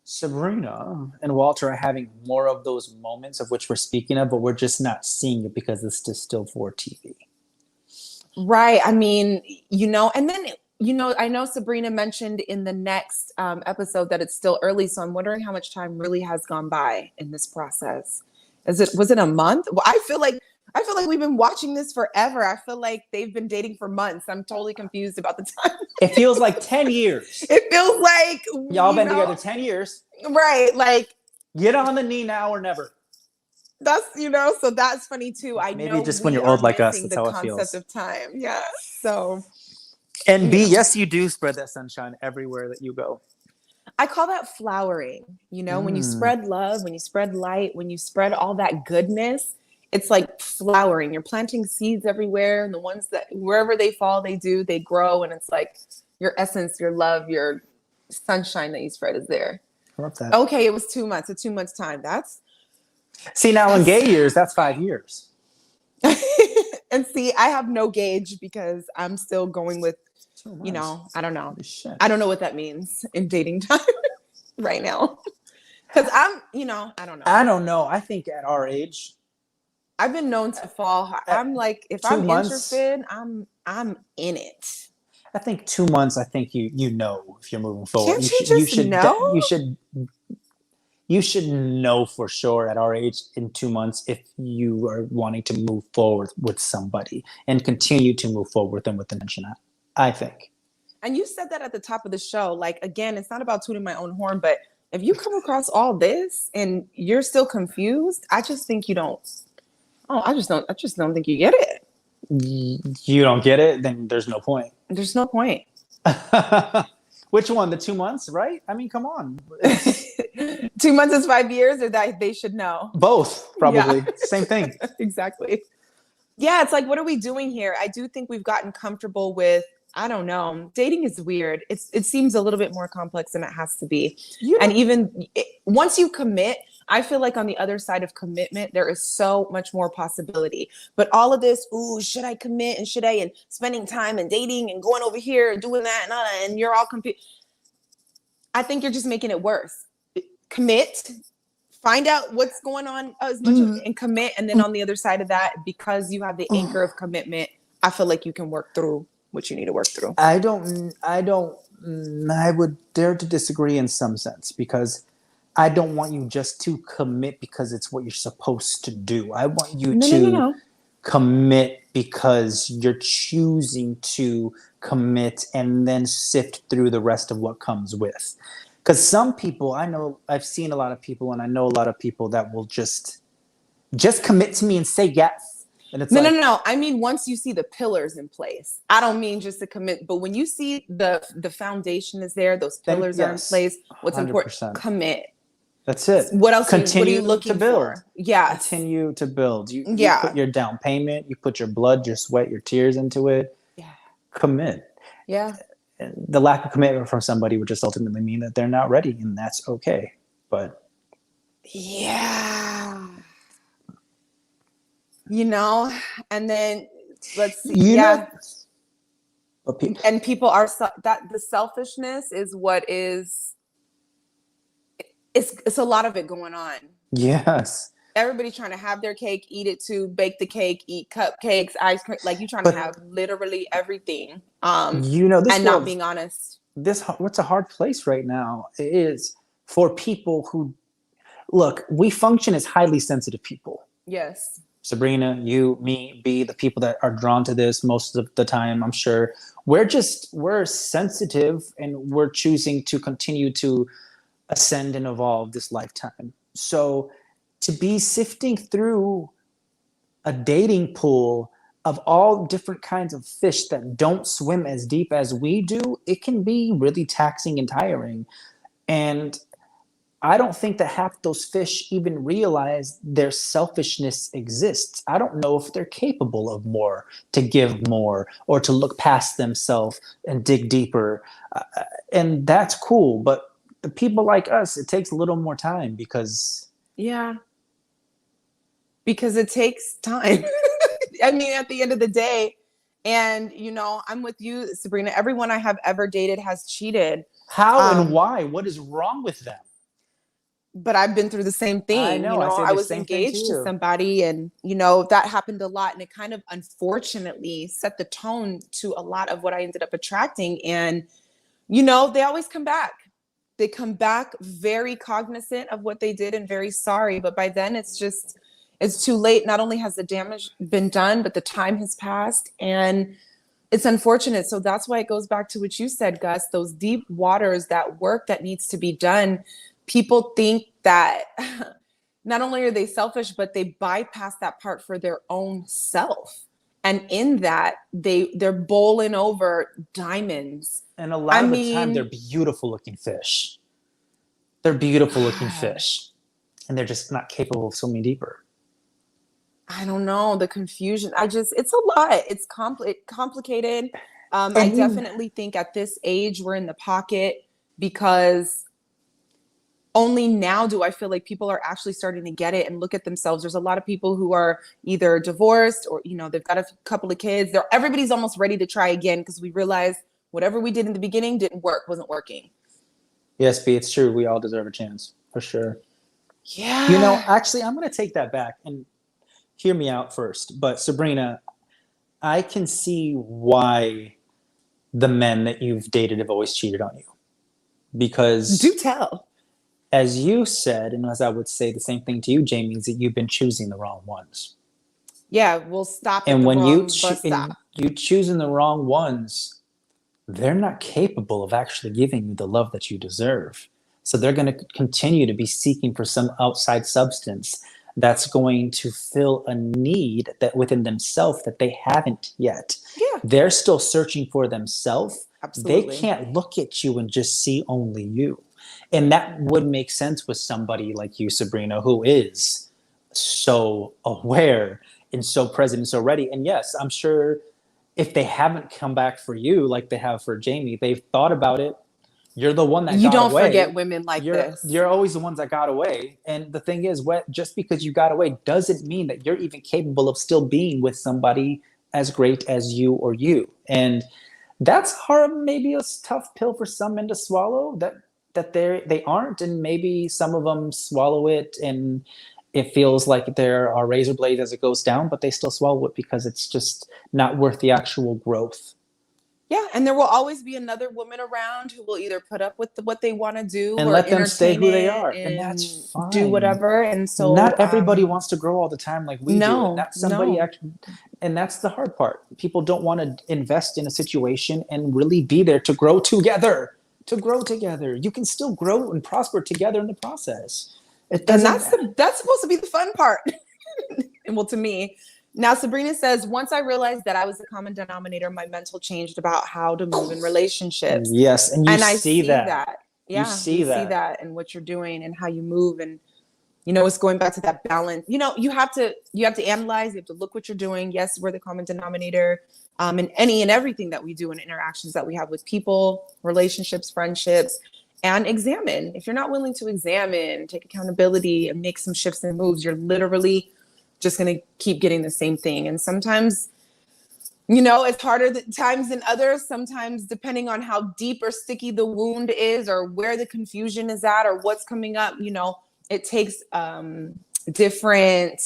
Sabrina and Walter are having more of those moments of which we're speaking of, but we're just not seeing it because it's just still for TV. Right. I mean, you know, and then, you know, I know Sabrina mentioned in the next episode that it's still early. So I'm wondering how much time really has gone by in this process. Was it a month? Well, I feel like we've been watching this forever. I feel like they've been dating for months. I'm totally confused about the time. It feels like 10 years. It feels like, Y'all been know, together 10 years. right. Like Get on the knee now or never. that's, you know, so that's funny too. I Maybe know just when we you're are old like us, missing that's the how it concept feels. of time. Yeah. So, And you B, know. yes, you do spread that sunshine everywhere that you go. I call that flowering. You know, when you spread love, when you spread light, when you spread all that goodness, it's like flowering. You're planting seeds everywhere, and the ones that wherever they fall, they grow, and it's like your essence, your love, your sunshine that you spread is there. I love that. Okay, it was 2 months, a 2 months time. See, now in That's gay years, that's 5 years. and see, I have no gauge because I'm still going with, So you nice. know, I don't know. Holy shit. I don't know what that means in dating time right now. Because I don't know. I don't know. I think at our age, I've been known to fall. I'm like, if 2 I'm months. interested, I'm in it. I think 2 months. I think you know if you're moving forward. Can't you just know? You should know for sure at our age in 2 months if you are wanting to move forward with somebody and continue to move forward with them with intention. I think. And you said that at the top of the show. Like, again, it's not about tooting my own horn, but if you come across all this and you're still confused, I just think you don't. Oh, I just don't think you get it. You don't get it, then there's no point. There's no point. Which one? The 2 months, right? I mean, come on. 2 months is 5 years, or that they should know. Both, probably. Yeah. Same thing. Exactly. Yeah, it's like, what are we doing here? I do think we've gotten comfortable with, I don't know. Dating is weird. It seems a little bit more complex than it has to be. And even once you commit, I feel like on the other side of commitment, there is so much more possibility. But all of this, should I commit and should I, and spending time and dating and going over here and doing that and you're all I think you're just making it worse. Commit, find out what's going on as much and commit. And then on the other side of that, because you have the anchor of commitment, I feel like you can work through what you need to work through. I would dare to disagree in some sense, because I don't want you just to commit because it's what you're supposed to do. I want you to commit because you're choosing to commit and then sift through the rest of what comes with. Because some people, I've seen a lot of people, and I know a lot of people that will just commit to me and say yes. And it's no. I mean, once you see the pillars in place, I don't mean just to commit, but when you see the foundation is there, those pillars are in place. What's 100%. Important? Commit. That's it. What else? Continue what are you looking to build. For? Yeah. Continue to build. You put your down payment. You put your blood, your sweat, your tears into it. Yeah. Commit. Yeah. And the lack of commitment from somebody would just ultimately mean that they're not ready, and that's okay. But yeah. And then let's see. And people are that the selfishness is what is. It's a lot of it going on. Yes. Everybody trying to have their cake, eat it too, bake the cake, eat cupcakes, ice cream. Like, you're trying to have literally everything. And not being honest. What's a hard place right now is for people who we function as highly sensitive people. Yes. Sabrina, you, me, B, the people that are drawn to this most of the time, I'm sure we're sensitive, and we're choosing to continue to ascend and evolve this lifetime. So to be sifting through a dating pool of all different kinds of fish that don't swim as deep as we do, it can be really taxing and tiring. And I don't think that half those fish even realize their selfishness exists. I don't know if they're capable of more, to give more, or to look past themselves and dig deeper. And that's cool. But the people like us, it takes a little more time because it takes time. I mean, at the end of the day, and I'm with you, Sabrina. Everyone I have ever dated has cheated. How and why? What is wrong with them? But I've been through the same thing. I know. I was engaged to somebody, and that happened a lot, and it kind of unfortunately set the tone to a lot of what I ended up attracting. And they always come back. They come back very cognizant of what they did and very sorry. But by then it's too late. Not only has the damage been done, but the time has passed, and it's unfortunate. So that's why it goes back to what you said, Gus, those deep waters, that work that needs to be done. People think that not only are they selfish, but they bypass that part for their own self. And in that, they're bowling over diamonds. And a lot of the time, they're beautiful looking fish. They're beautiful looking fish. And they're just not capable of swimming deeper. I don't know. The confusion. It's a lot. It's complicated. I definitely think at this age, we're in the pocket, because only now do I feel like people are actually starting to get it and look at themselves. There's a lot of people who are either divorced or, they've got a couple of kids. Everybody's almost ready to try again, because we realize whatever we did in the beginning wasn't working. Yes, B, it's true. We all deserve a chance. for sure. Yeah. You know, actually, I'm going to take that back and hear me out first. But Sabrina, I can see why the men that you've dated have always cheated on you. Because, do tell. as you said, and as I would say the same thing to you, Jaimi, is that you've been choosing the wrong ones. Yeah, we'll stop at And the when wrong bus stop. you choosing the wrong ones, they're not capable of actually giving you the love that you deserve. So they're going to continue to be seeking for some outside substance that's going to fill a need that within themselves that they haven't yet. Yeah. They're still searching for themselves. They Absolutely. can't look at you and just see only you. And that would make sense with somebody like you, Sabrina, who is so aware and so present and so ready. And yes, I'm sure if they haven't come back for you like they have for Jaimi, they've thought about it. You're the one that You got don't away. forget women like this. You're always the ones that got away. And the thing is, just because you got away doesn't mean that you're even capable of still being with somebody as great as you or you. And that's hard, maybe a tough pill for some men to swallow, that they aren't, and maybe some of them swallow it and it feels like there are razor blades as it goes down, but they still swallow it because it's just not worth the actual growth. Yeah, and there will always be another woman around who will either put up with what they want to do And or let them stay who they are, and that's fine. do whatever. And so not everybody wants to grow all the time like we do. And that's somebody actually, and that's the hard part. People don't want to invest in a situation and really be there to grow together. You can still grow and prosper together in the process. And that's supposed to be the fun part. And well, to me. Now, Sabrina says, once I realized that I was the common denominator, my mental changed about how to move in relationships. Yes, and I see that. Yeah, you see that and what you're doing and how you move. And, you know, it's going back to that balance. You know, you have to analyze, you have to look what you're doing. Yes, we're the common denominator in any and everything that we do and interactions that we have with people, relationships, friendships, and examine. If you're not willing to examine, take accountability and make some shifts and moves, you're literally just going to keep getting the same thing. And sometimes, you know, it's harder times than others. Sometimes, depending on how deep or sticky the wound is or where the confusion is at or what's coming up, you know, it takes different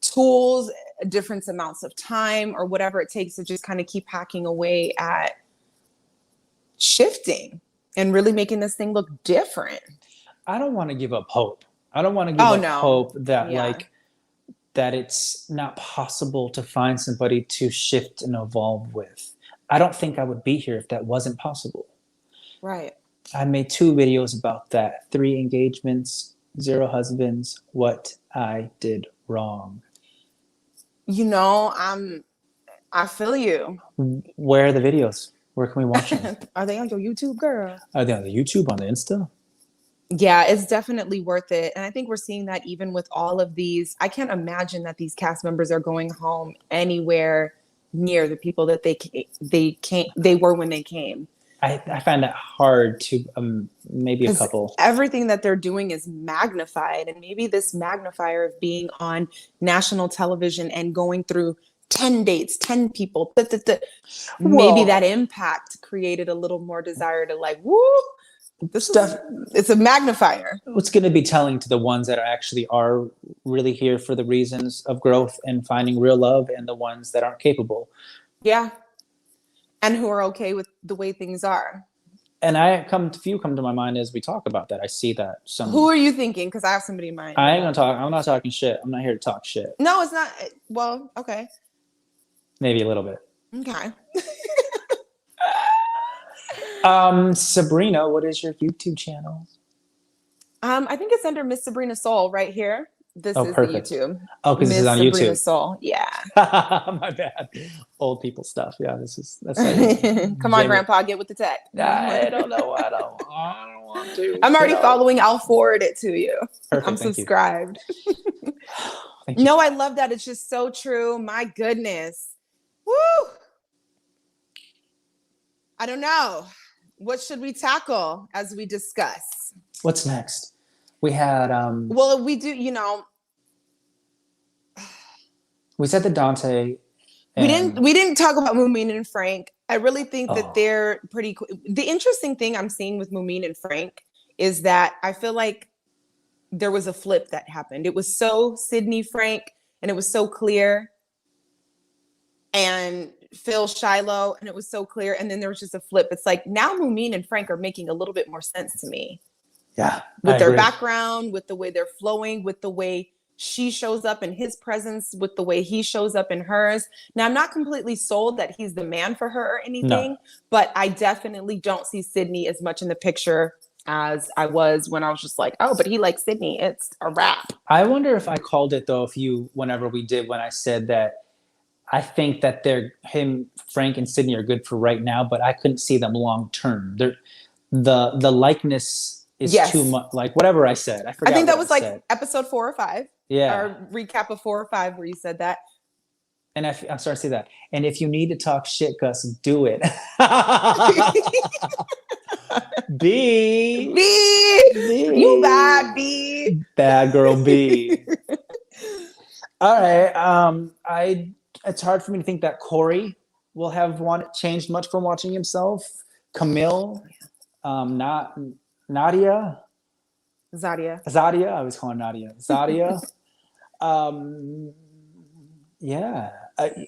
tools, different amounts of time or whatever it takes to just kind of keep hacking away at shifting and really making this thing look different. I don't want to give up hope. I don't want to give up hope that that it's not possible to find somebody to shift and evolve with. I don't think I would be here if that wasn't possible. Right. I made 2 videos about that. 3 engagements, 0 husbands, what I did wrong. You know, I feel you. Where are the videos? Where can we watch them? Are they on your YouTube, girl? Are they on the YouTube, on the Insta? Yeah, it's definitely worth it. And I think we're seeing that even with all of these. I can't imagine that these cast members are going home anywhere near the people that they were when they came. I find that hard to maybe a couple. Everything that they're doing is magnified. And maybe this magnifier of being on national television and going through 10 dates, 10 people, maybe that impact created a little more desire to like, woo, it's a magnifier. What's going to be telling to the ones that are really here for the reasons of growth and finding real love, and the ones that aren't capable. Yeah. And who are okay with the way things are. And few come to my mind as we talk about that. I see that. Who are you thinking? Because I have somebody in mind. I'm not talking shit. I'm not here to talk shit. No, it's not. Well, okay. Maybe a little bit. Okay. Sabrina, what is your YouTube channel? I think it's under Miss Sabrina Soul right here. This is perfect. the YouTube. Oh, because this is on Sabrina YouTube. Soul. Yeah. My bad. Old people stuff. Yeah, that's Come on, Grandpa, get with the tech. I don't know. I don't want to. I'm already following. I'll forward it to you. Perfect, I'm subscribed. No, I love that. It's just so true. My goodness. Woo. I don't know. What should we tackle as we discuss? What's next? We had well, we do, you know. We said that Dante. We didn't talk about Mumin and Frank. I really think that they're pretty cool. The interesting thing I'm seeing with Mumin and Frank is that I feel like there was a flip that happened. It was so Sydney Frank, and it was so clear, and Phil Shiloh, and it was so clear, and then there was just a flip. It's like now Mumin and Frank are making a little bit more sense to me. Yeah, with their background, with the way they're flowing, with the way she shows up in his presence, with the way he shows up in hers. Now, I'm not completely sold that he's the man for her or anything, but I definitely don't see Sydney as much in the picture as I was when I was just like, oh, but he likes Sydney. It's a wrap. I wonder if I called it though, when I said that I think that Frank and Sydney are good for right now, but I couldn't see them long term. The likeness is too much, like whatever I said. I forgot. I think that was like episode 4 or 5. Yeah. Or recap of 4 or 5 where you said that. And I'm starting to see that. And if you need to talk shit, Gus, do it. B. You bad, B. Bad girl B. All right. It's hard for me to think that Corey will have changed much from watching himself. Camille, not Nadia. Zadia. I was calling Nadia. Zadia. Yeah.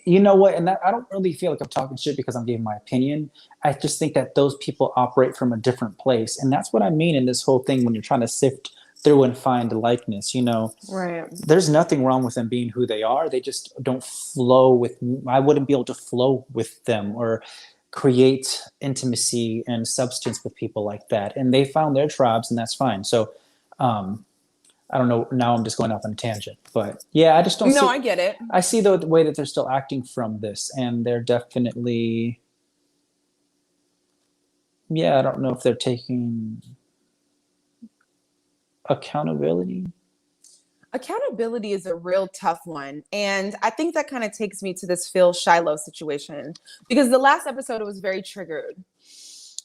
You know what? And I don't really feel like I'm talking shit because I'm giving my opinion. I just think that those people operate from a different place. And that's what I mean in this whole thing when you're trying to sift through and find likeness, Right. There's nothing wrong with them being who they are. They just don't flow with, I wouldn't be able to flow with them or create intimacy and substance with people like that. And they found their tribes, and that's fine. So, I don't know. Now I'm just going off on a tangent, but yeah, I just don't. No, I get it. I see the way that they're still acting from this, and they're definitely. Yeah, I don't know if they're taking accountability. Accountability is a real tough one, and I think that kind of takes me to this Phil Shiloh situation, because the last episode it was very triggered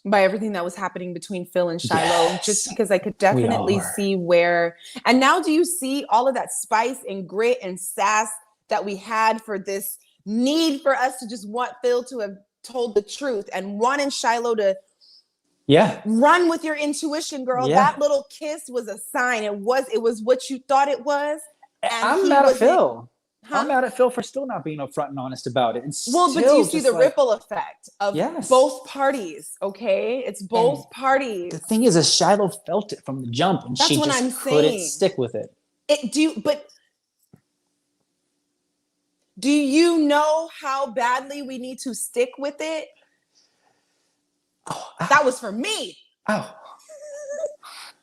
by everything that was happening between Phil and Shiloh, just because I could definitely see where. And now do you see all of that spice and grit and sass that we had for this need for us to just want Phil to have told the truth and wanting Shiloh to run with your intuition, girl. That little kiss was a sign. It was what you thought it was. And I'm mad at Phil. I'm mad at Phil for still not being upfront and honest about it. But do you see the ripple effect of both parties? Okay, it's both parties. The thing is, Shiloh felt it from the jump, and she just couldn't stick with it. Do you know how badly we need to stick with it? That was for me.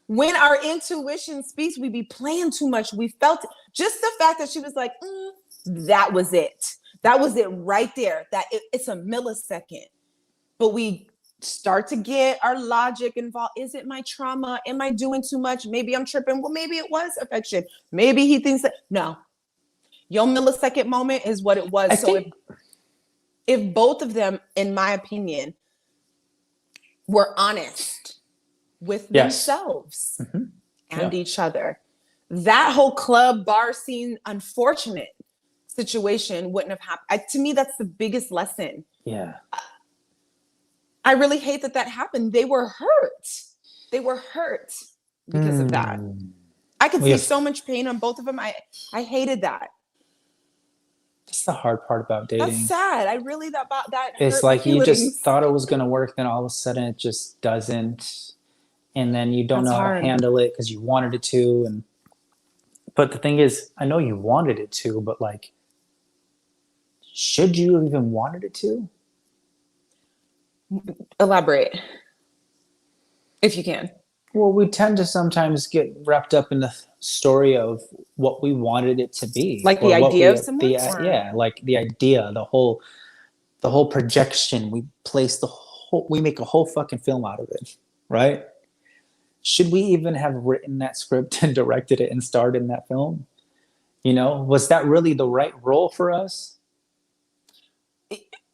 When our intuition speaks, we be playing too much. We felt it. Just the fact that she was like, that was it. That was it right there. It's a millisecond. But we start to get our logic involved. Is it my trauma? Am I doing too much? Maybe I'm tripping. Well, maybe it was affection. Maybe he thinks that. No. Your millisecond moment is what it was. If both of them, in my opinion, were honest with themselves and each other, that whole club bar scene, unfortunate situation wouldn't have happened. To me, that's the biggest lesson. Yeah. I really hate that happened. They were hurt. They were hurt because of that. I could see so much pain on both of them. I hated that. That's the hard part about dating. That's sad. I really thought about that. It's like you just thought it was going to work, then all of a sudden it just doesn't. And then you don't know how to handle it because you wanted it to. But the thing is, I know you wanted it to, but like, should you have even wanted it to? Elaborate, if you can. Well, we tend to sometimes get wrapped up in the story of what we wanted it to be, like the idea of someone. Like the idea, the whole projection. We make a whole fucking film out of it, right? Should we even have written that script and directed it and starred in that film? Was that really the right role for us?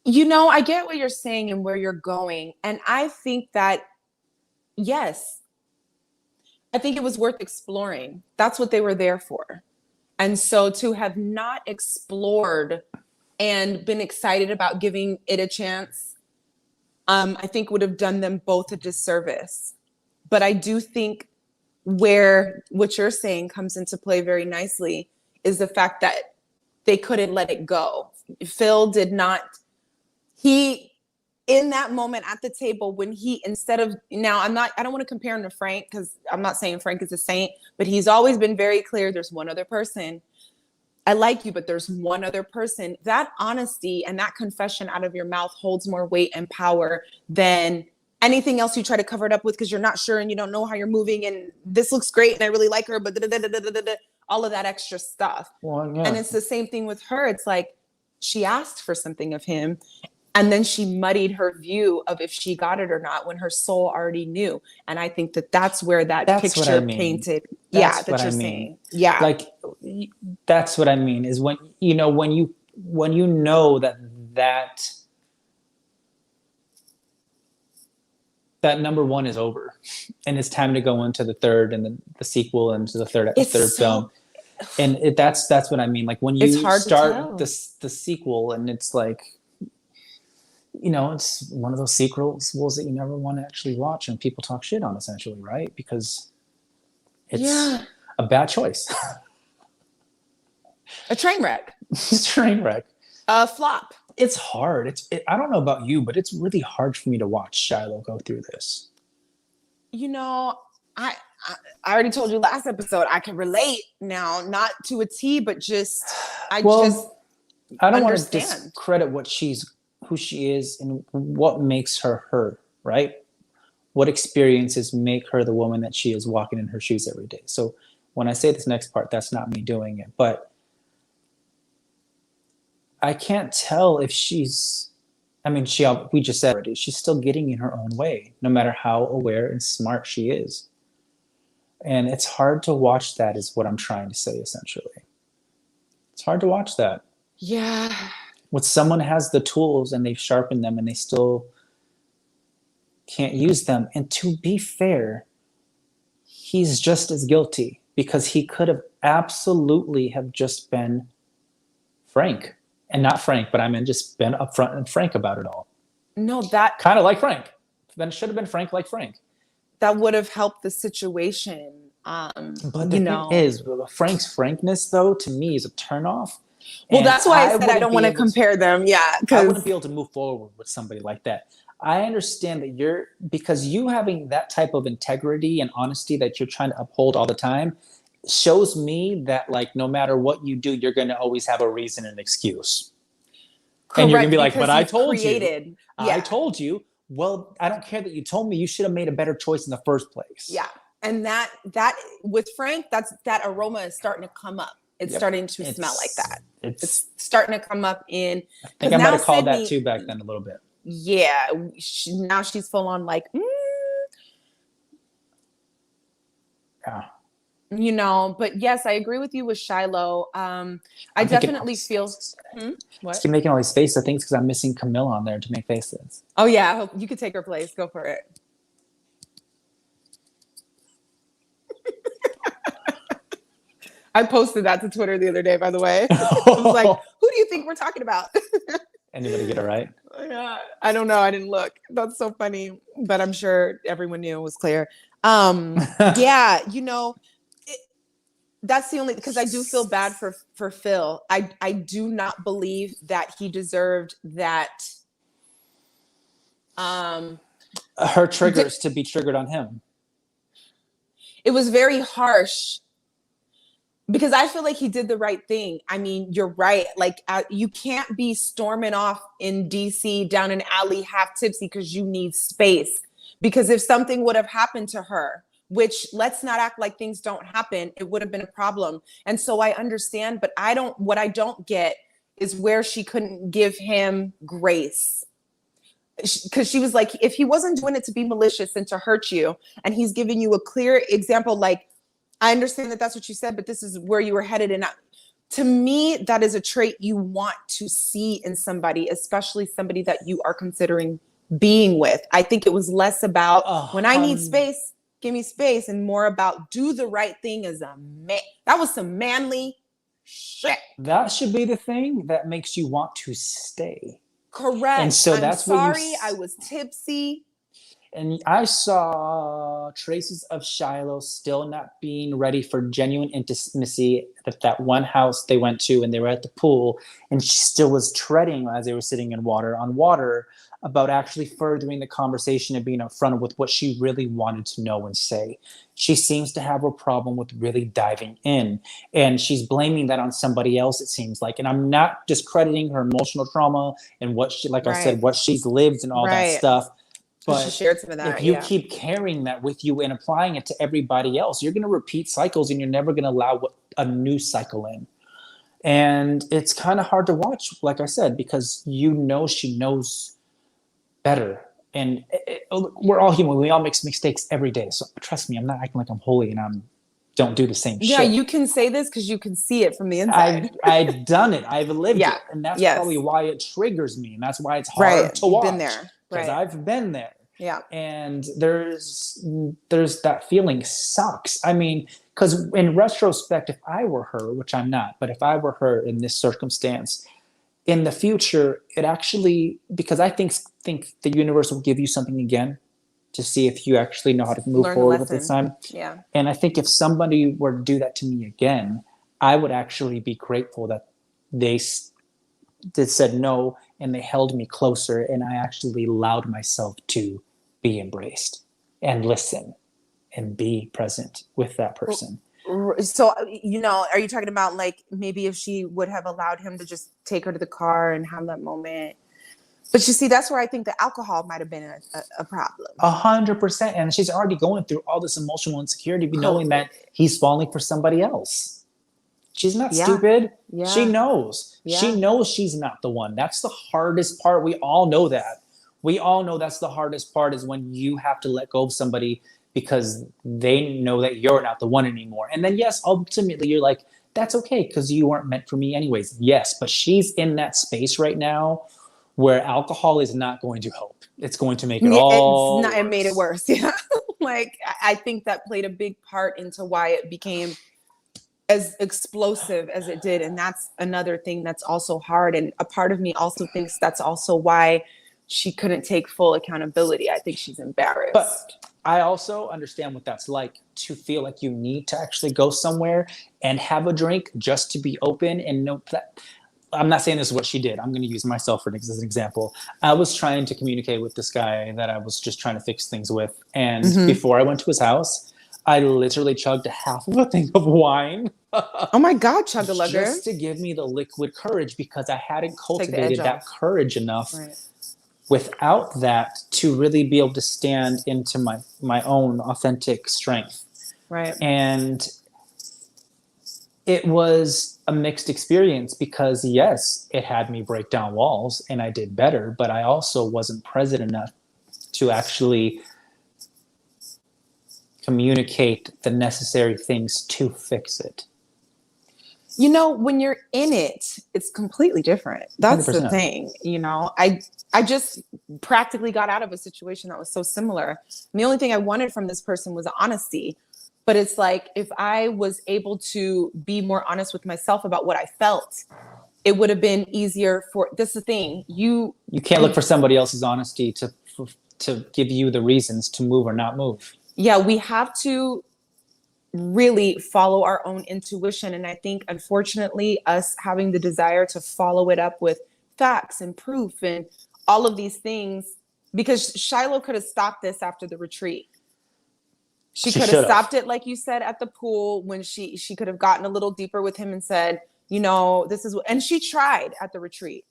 I get what you're saying and where you're going. And I think that, yes, I think it was worth exploring. That's what they were there for. And so to have not explored and been excited about giving it a chance, I think would have done them both a disservice. But I do think where what you're saying comes into play very nicely is the fact that they couldn't let it go. Phil did not, he, in that moment at the table, when he, instead of, now I don't want to compare him to Frank, because I'm not saying Frank is a saint, but he's always been very clear. There's one other person. I like you, but there's one other person. That honesty and that confession out of your mouth holds more weight and power than anything else you try to cover it up with, because you're not sure and you don't know how you're moving, and this looks great and I really like her, but all of that extra stuff. Well, yeah. And it's the same thing with her. It's like she asked for something of him, and then she muddied her view of if she got it or not when her soul already knew. And I think that that's where that's picture painted. That's what you're saying. Yeah. Like, that's what I mean is when you know that number one is over and it's time to go into the third and the sequel and to the third film. And that's what I mean. Like when you start the sequel and it's like, it's one of those sequels that you never want to actually watch and people talk shit on, essentially, right? Because it's a bad choice. A train wreck. A flop. It's hard. I don't know about you, but it's really hard for me to watch Shiloh go through this. I already told you last episode, I can relate now, not to a T, but I don't want to discredit who she is and what makes her, right? What experiences make her the woman that she is, walking in her shoes every day. So when I say this next part, that's not me doing it, but I can't tell if we just said already, she's still getting in her own way, no matter how aware and smart she is. And it's hard to watch that, is what I'm trying to say, essentially. It's hard to watch that. Yeah. When someone has the tools and they've sharpened them and they still can't use them. And to be fair, he's just as guilty, because he could have absolutely have just been frank. And not Frank, but I mean just been upfront and frank about it all. No, that kind of like Frank. Then it should have been Frank like Frank. That would have helped the situation. But the thing is, Frank's frankness, though, to me is a turnoff. Well, that's why I said I don't want to compare them. Yeah, I wouldn't be able to move forward with somebody like that. I understand that because you having that type of integrity and honesty that you're trying to uphold all the time shows me that, like, no matter what you do, you're going to always have a reason and excuse. Correct, and you're going to be like, but I told you. I told you. Well, I don't care that you told me. You should have made a better choice in the first place. Yeah. And that with Frank, that aroma is starting to come up. It's starting to smell like that. It's starting to come up in. I think I might have called that too back then a little bit. Yeah. Now she's full on like, yeah. But yes, I agree with you with Shiloh. I definitely feel. What? Keep making all these faces. I think it's because I'm missing Camilla on there to make faces. Oh yeah, I hope you could take her place. Go for it. I posted that to Twitter the other day, by the way. I was like, who do you think we're talking about? Anybody get it right? Yeah, I don't know. I didn't look. That's so funny, but I'm sure everyone knew it was clear. Yeah, that's the only, because I do feel bad for Phil. I do not believe that he deserved that. Her triggers to be triggered on him. It was very harsh, because I feel like he did the right thing. I mean, you're right. Like, you can't be storming off in DC down an alley half tipsy because you need space. Because if something would have happened to her, which, let's not act like things don't happen, it would have been a problem. And so I understand, but what I don't get is where she couldn't give him grace. Because she was like, if he wasn't doing it to be malicious and to hurt you, and he's giving you a clear example, like, I understand that that's what you said, but this is where you were headed. And to me, that is a trait you want to see in somebody, especially somebody that you are considering being with. I think it was less about when I need space, give me space, and more about do the right thing as a man. That was some manly shit. That should be the thing that makes you want to stay. Correct. And so I'm sorry, I was tipsy. And I saw traces of Shiloh still not being ready for genuine intimacy at that one house they went to, and they were at the pool, and she still was treading as they were sitting in water about actually furthering the conversation and being upfront with what she really wanted to know and say. She seems to have a problem with really diving in, and she's blaming that on somebody else, it seems like. And I'm not discrediting her emotional trauma and what she, like I said, what she's lived and all that stuff. But she shared some of that, if you keep carrying that with you and applying it to everybody else, you're going to repeat cycles, and you're never going to allow a new cycle in. And it's kind of hard to watch, like I said, because she knows better. And we're all human. We all make mistakes every day. So trust me, I'm not acting like I'm holy and I don't do the same shit. Yeah, you can say this because you can see it from the inside. I've done it. I've lived it. And that's probably why it triggers me. And that's why it's hard to watch. You've been there. Because I've been there. Yeah. And there's that feeling sucks. I mean, because in retrospect, if I were her, which I'm not, but if I were her in this circumstance, in the future, it actually, because I think the universe will give you something again to see if you actually know how to move forward with this time. Yeah. And I think if somebody were to do that to me again, I would actually be grateful that they said no and they held me closer, and I actually allowed myself to be embraced and listen and be present with that person. So, are you talking about like maybe if she would have allowed him to just take her to the car and have that moment? But you see, that's where I think the alcohol might have been a problem. 100%. And she's already going through all this emotional insecurity, knowing that he's falling for somebody else. She's not stupid. Yeah. She knows. Yeah. She knows she's not the one. That's the hardest part. We all know that. We all know that's the hardest part, is when you have to let go of somebody because they know that you're not the one anymore. And then, yes, ultimately you're like, that's okay because you weren't meant for me anyways. Yes, but she's in that space right now where alcohol is not going to help. It's going to make it all worse. It made it worse. Yeah. Like, I think that played a big part into why it became as explosive as it did. And that's another thing that's also hard. And a part of me also thinks that's also why she couldn't take full accountability. I think she's embarrassed. But I also understand what that's like, to feel like you need to actually go somewhere and have a drink just to be open and know that. I'm not saying this is what she did. I'm going to use myself as an example. I was trying to communicate with this guy that I was just trying to fix things with. And before I went to his house, I literally chugged half of a thing of wine. Oh my God, chug-a-lugger. Just to give me the liquid courage, because I hadn't cultivated that courage enough without that to really be able to stand into my own authentic strength. Right. And it was a mixed experience because, yes, it had me break down walls and I did better, but I also wasn't present enough to actually communicate the necessary things to fix it. You know, when you're in it, it's completely different. That's 100%. The thing. You know, I just practically got out of a situation that was so similar. And the only thing I wanted from this person was honesty. But it's like, if I was able to be more honest with myself about what I felt, it would have been easier for, that's the thing. You can't look for somebody else's honesty to give you the reasons to move or not move. Yeah, we have to really follow our own intuition. And I think, unfortunately, us having the desire to follow it up with facts and proof and all of these things, because Shiloh could have stopped this after the retreat. She could have stopped it, like you said, at the pool, when she could have gotten a little deeper with him and said, you know, this is what, and she tried at the retreat.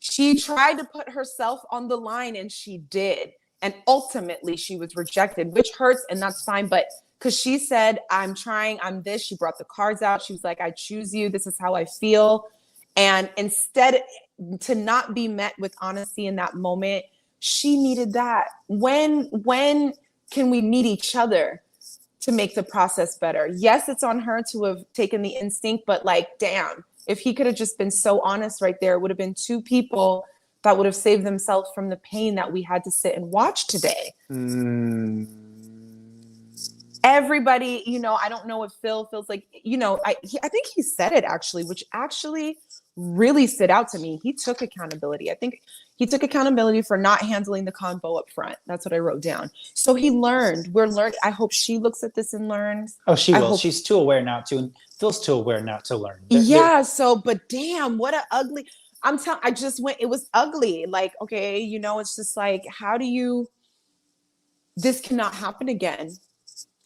She tried to put herself on the line, and she did. And ultimately she was rejected, which hurts, and that's fine. But because she said, I'm trying, I'm this, she brought the cards out. She was like, I choose you. This is how I feel. And instead, to not be met with honesty in that moment, she needed that. When can we meet each other to make the process better? Yes, it's on her to have taken the instinct, but like, damn, if he could have just been so honest right there, it would have been two people that would have saved themselves from the pain that we had to sit and watch today. Everybody, you know, I don't know if Phil feels like, you know, I think he said it actually, which actually really stood out to me. He took accountability. I think He took accountability for not handling the convo up front. That's what I wrote down. So he learned. We're learning. I hope she looks at this and learns. Oh, she I will. hope. She's too aware now to, and Phil's too aware now to learn. Yeah. So, but damn, what a ugly. I'm telling. I just went. It was ugly. Like, okay, you know, it's just like, how do you? This cannot happen again.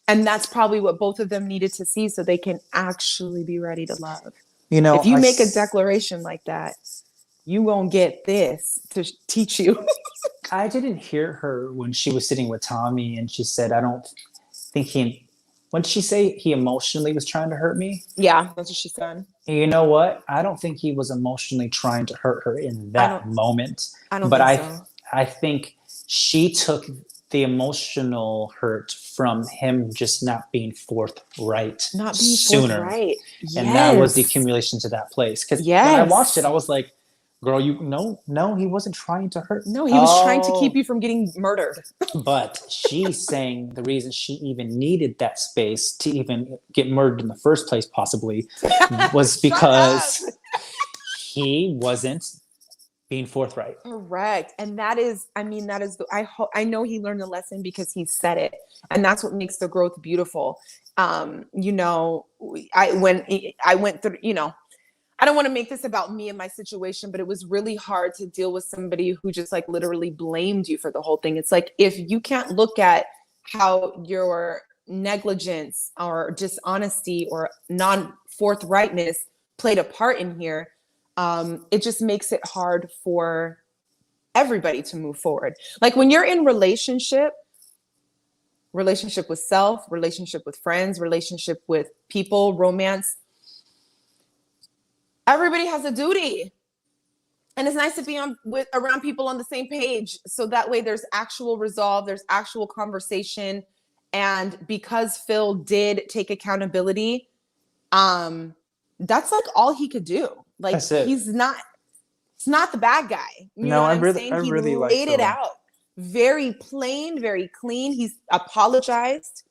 And that's probably what both of them needed to see so they can actually be ready to love. You know, if you make a declaration like that, you won't get this to teach you. I didn't hear her when she was sitting with Tommy and she said, I don't think he, when did she say he emotionally was trying to hurt me? Yeah, that's what she said. You know what? I don't think he was emotionally trying to hurt her in that moment. I don't but think so. I think she took the emotional hurt from him just not being forthright Not being sooner. forthright. Yes. And that was the accumulation to that place. Because when I watched it, I was like, girl, no, he wasn't trying to hurt. No, he was trying to keep you from getting murdered. But she's saying the reason she even needed that space to even get murdered in the first place, possibly, was because he wasn't being forthright. Correct. And that is, I know he learned the lesson because he said it. And that's what makes the growth beautiful. You know, I went through, you know, I don't want to make this about me and my situation, but it was really hard to deal with somebody who just like literally blamed you for the whole thing. It's like, if you can't look at how your negligence or dishonesty or non-forthrightness played a part in here, it just makes it hard for everybody to move forward. Like when you're in relationship with self, relationship with friends, relationship with people, romance, everybody has a duty. And it's nice to be around people on the same page. So that way there's actual resolve, there's actual conversation. And because Phil did take accountability, that's like all he could do. Like he's not the bad guy. You know what I'm saying? He laid it out very plain, very clean. He's apologized.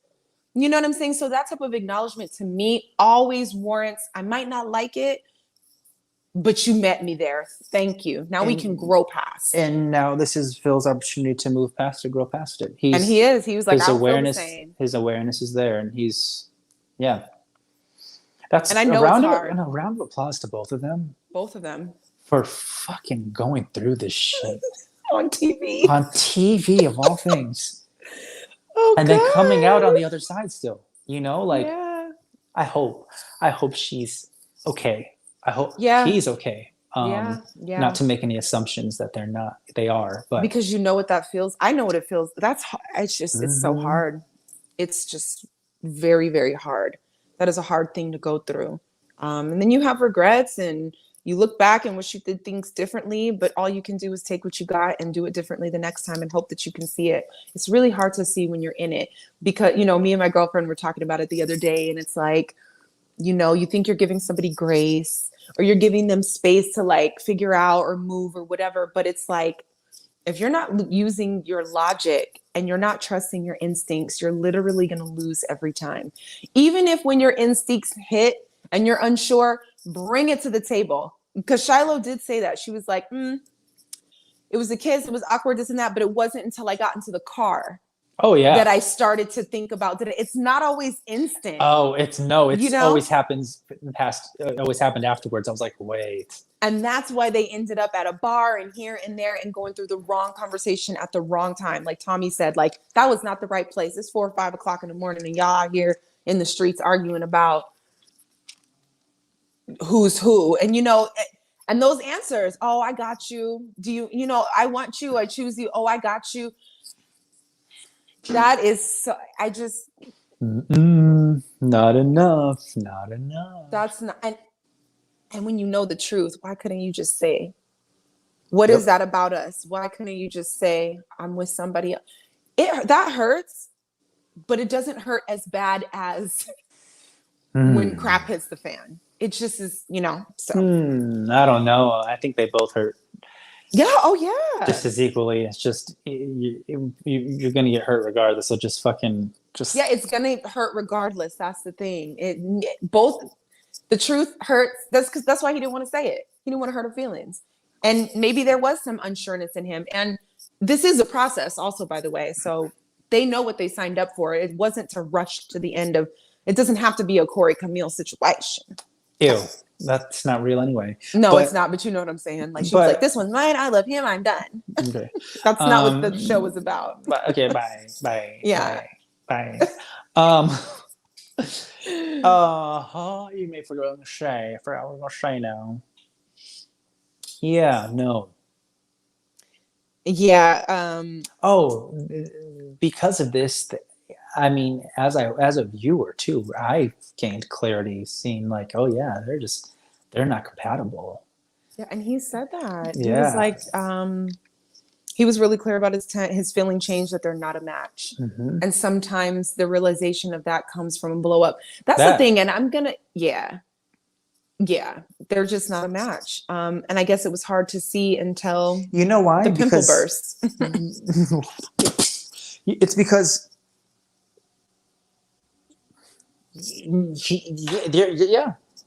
You know what I'm saying? So that type of acknowledgement to me always warrants, I might not like it, but you met me there. Thank you. Now we can grow past. And now this is Phil's opportunity to move past it, grow past it. He is. He was like, his awareness is there, and he's, yeah. That's and I know it's hard. And a round of applause to both of them. Both of them. For fucking going through this shit. On TV. On TV, of all things. Oh, and God. then coming out on the other side still. You know, like, yeah. I hope she's okay. I hope he's okay. Not to make any assumptions that they're not. They are, but because you know what that feels. I know what it feels. It's so hard. It's just very, very hard. That is a hard thing to go through. And then you have regrets and you look back and wish you did things differently, but all you can do is take what you got and do it differently the next time and hope that you can see it. It's really hard to see when you're in it because, you know, me and my girlfriend were talking about it the other day, and it's like, you know, you think you're giving somebody grace or you're giving them space to like figure out or move or whatever. But it's like, if you're not using your logic and you're not trusting your instincts, you're literally going to lose every time. Even if when your instincts hit and you're unsure, bring it to the table. Because Shiloh did say that. She was like, it was a kiss, it was awkward, this and that, but it wasn't until I got into the car. Oh yeah. That I started to think about it's not always instant. Oh, it's always happens always happened afterwards. I was like, wait. And that's why they ended up at a bar and here and there and going through the wrong conversation at the wrong time. Like Tommy said, like that was not the right place. It's 4 or 5 o'clock in the morning and y'all out here in the streets arguing about who's who. And you know, and those answers, oh, I got you. Do you know, I want you, I choose you. Oh, I got you. That is so, I just not enough. That's not, and when you know the truth, why couldn't you just say, what is that about us? Why couldn't you just say, I'm with somebody else? That hurts, but it doesn't hurt as bad as when crap hits the fan. It just is, you know. So I don't know. I think they both hurt. Yeah. Oh, yeah. Just as equally. It's just you're gonna get hurt regardless. So just fucking just. Yeah, it's gonna hurt regardless. That's the thing. Both the truth hurts. That's why he didn't want to say it. He didn't want to hurt her feelings. And maybe there was some unsureness in him. And this is a process also, by the way. So they know what they signed up for. It wasn't to rush to the end of, it doesn't have to be a Corey Camille situation. Ew, that's not real anyway. No, it's not, but you know what I'm saying? Like, she was like, this one's mine. I love him. I'm done. Okay. That's not what the show was about. Okay, bye. Yeah. Bye. You may forget to say, I forgot what I was going to say now. Yeah, no. Yeah. Because of this, I mean, as a viewer too, I gained clarity seeing like, oh yeah, they're not compatible. Yeah, and he said that. Yeah. He was like, he was really clear about his feeling change that they're not a match. Mm-hmm. And sometimes the realization of that comes from a blow up. That's the thing. And they're just not a match. And I guess it was hard to see until you know why? The pimple burst. It's because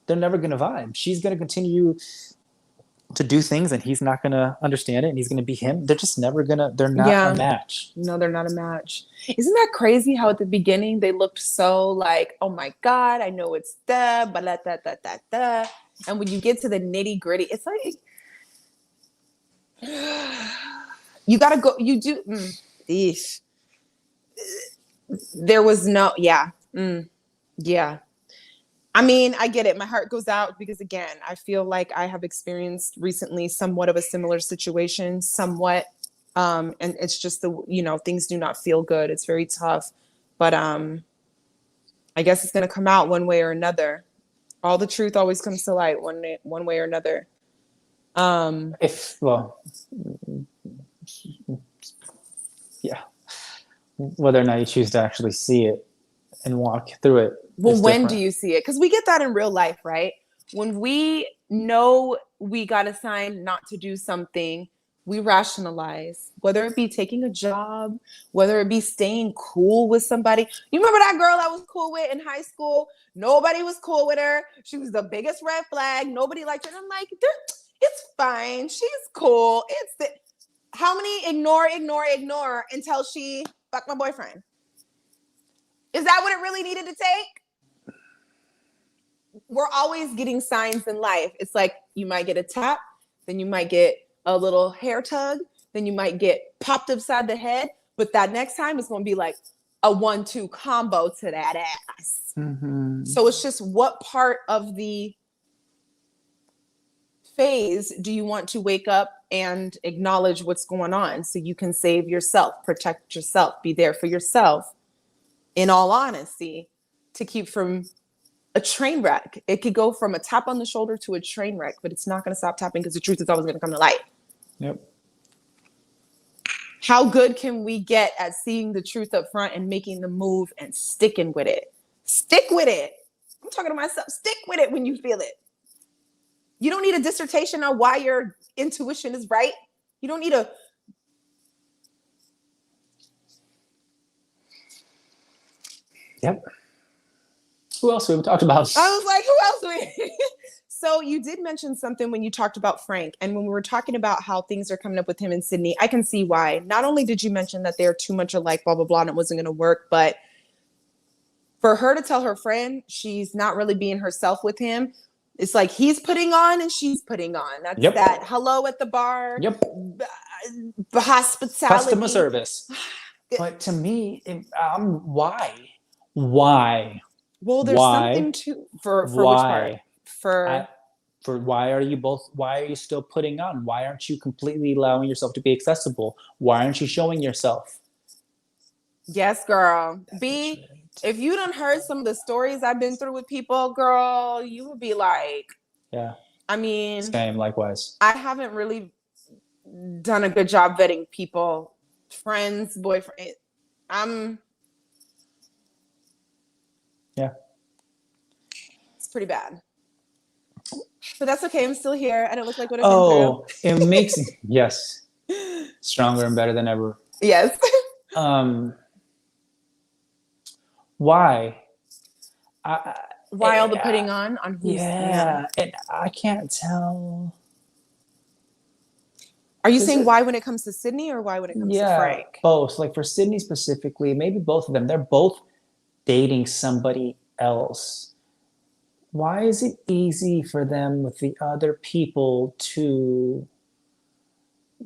they're never going to vibe. She's going to continue to do things and he's not going to understand it and he's going to be him. They're just never going to, they're not a match. No, they're not a match. Isn't that crazy how at the beginning they looked so like, oh my God, I know it's da, but da, da, da, da. And when you get to the nitty gritty, it's like, you got to go, you do, there was no, yeah. I mean, I get it. My heart goes out because, again, I feel like I have experienced recently somewhat of a similar situation, and it's just things do not feel good. It's very tough, but I guess it's going to come out one way or another. All the truth always comes to light one way or another. Whether or not you choose to actually see it and walk through it. Well, when do you see it? Because we get that in real life, right? When we know we got assigned not to do something, we rationalize, whether it be taking a job, whether it be staying cool with somebody. You remember that girl I was cool with in high school? Nobody was cool with her. She was the biggest red flag. Nobody liked her. And I'm like, it's fine. She's cool. How many ignore until she fucked my boyfriend? Is that what it really needed to take? We're always getting signs in life. It's like you might get a tap, then you might get a little hair tug, then you might get popped upside the head, but that next time it's going to be like a 1-2 combo to that ass. Mm-hmm. So it's just what part of the phase do you want to wake up and acknowledge what's going on so you can save yourself, protect yourself, be there for yourself, in all honesty, to keep from a train wreck. It could go from a tap on the shoulder to a train wreck, but it's not going to stop tapping because the truth is always going to come to light. Yep. How good can we get at seeing the truth up front and making the move and sticking with it? Stick with it. I'm talking to myself. Stick with it when you feel it. You don't need a dissertation on why your intuition is right. You don't need a... Yep. Who else we talked about? I was like, who else? So you did mention something when you talked about Frank. And when we were talking about how things are coming up with him and Sydney, I can see why. Not only did you mention that they're too much alike, blah, blah, blah, and it wasn't going to work, but for her to tell her friend she's not really being herself with him, it's like he's putting on and she's putting on. That's that hello at the bar. Yep. Hospitality. Customer service. But to me, why? Why? Well, there's something to for which part? For why are you still putting on? Why aren't you completely allowing yourself to be accessible? Why aren't you showing yourself? Yes, girl. If you done heard some of the stories I've been through with people, girl, you would be like, yeah. I mean, same, likewise. I haven't really done a good job vetting people, friends, boyfriend. Yeah. It's pretty bad. But that's okay. I'm still here. I don't look like what I've been through. It makes yes. Stronger and better than ever. Yes. Why? Why all the putting on who's and I can't tell. Are you saying why when it comes to Sydney or why when it comes to Frank? Both. Like for Sydney specifically, maybe both of them. They're both dating somebody else. Why is it easy for them with the other people to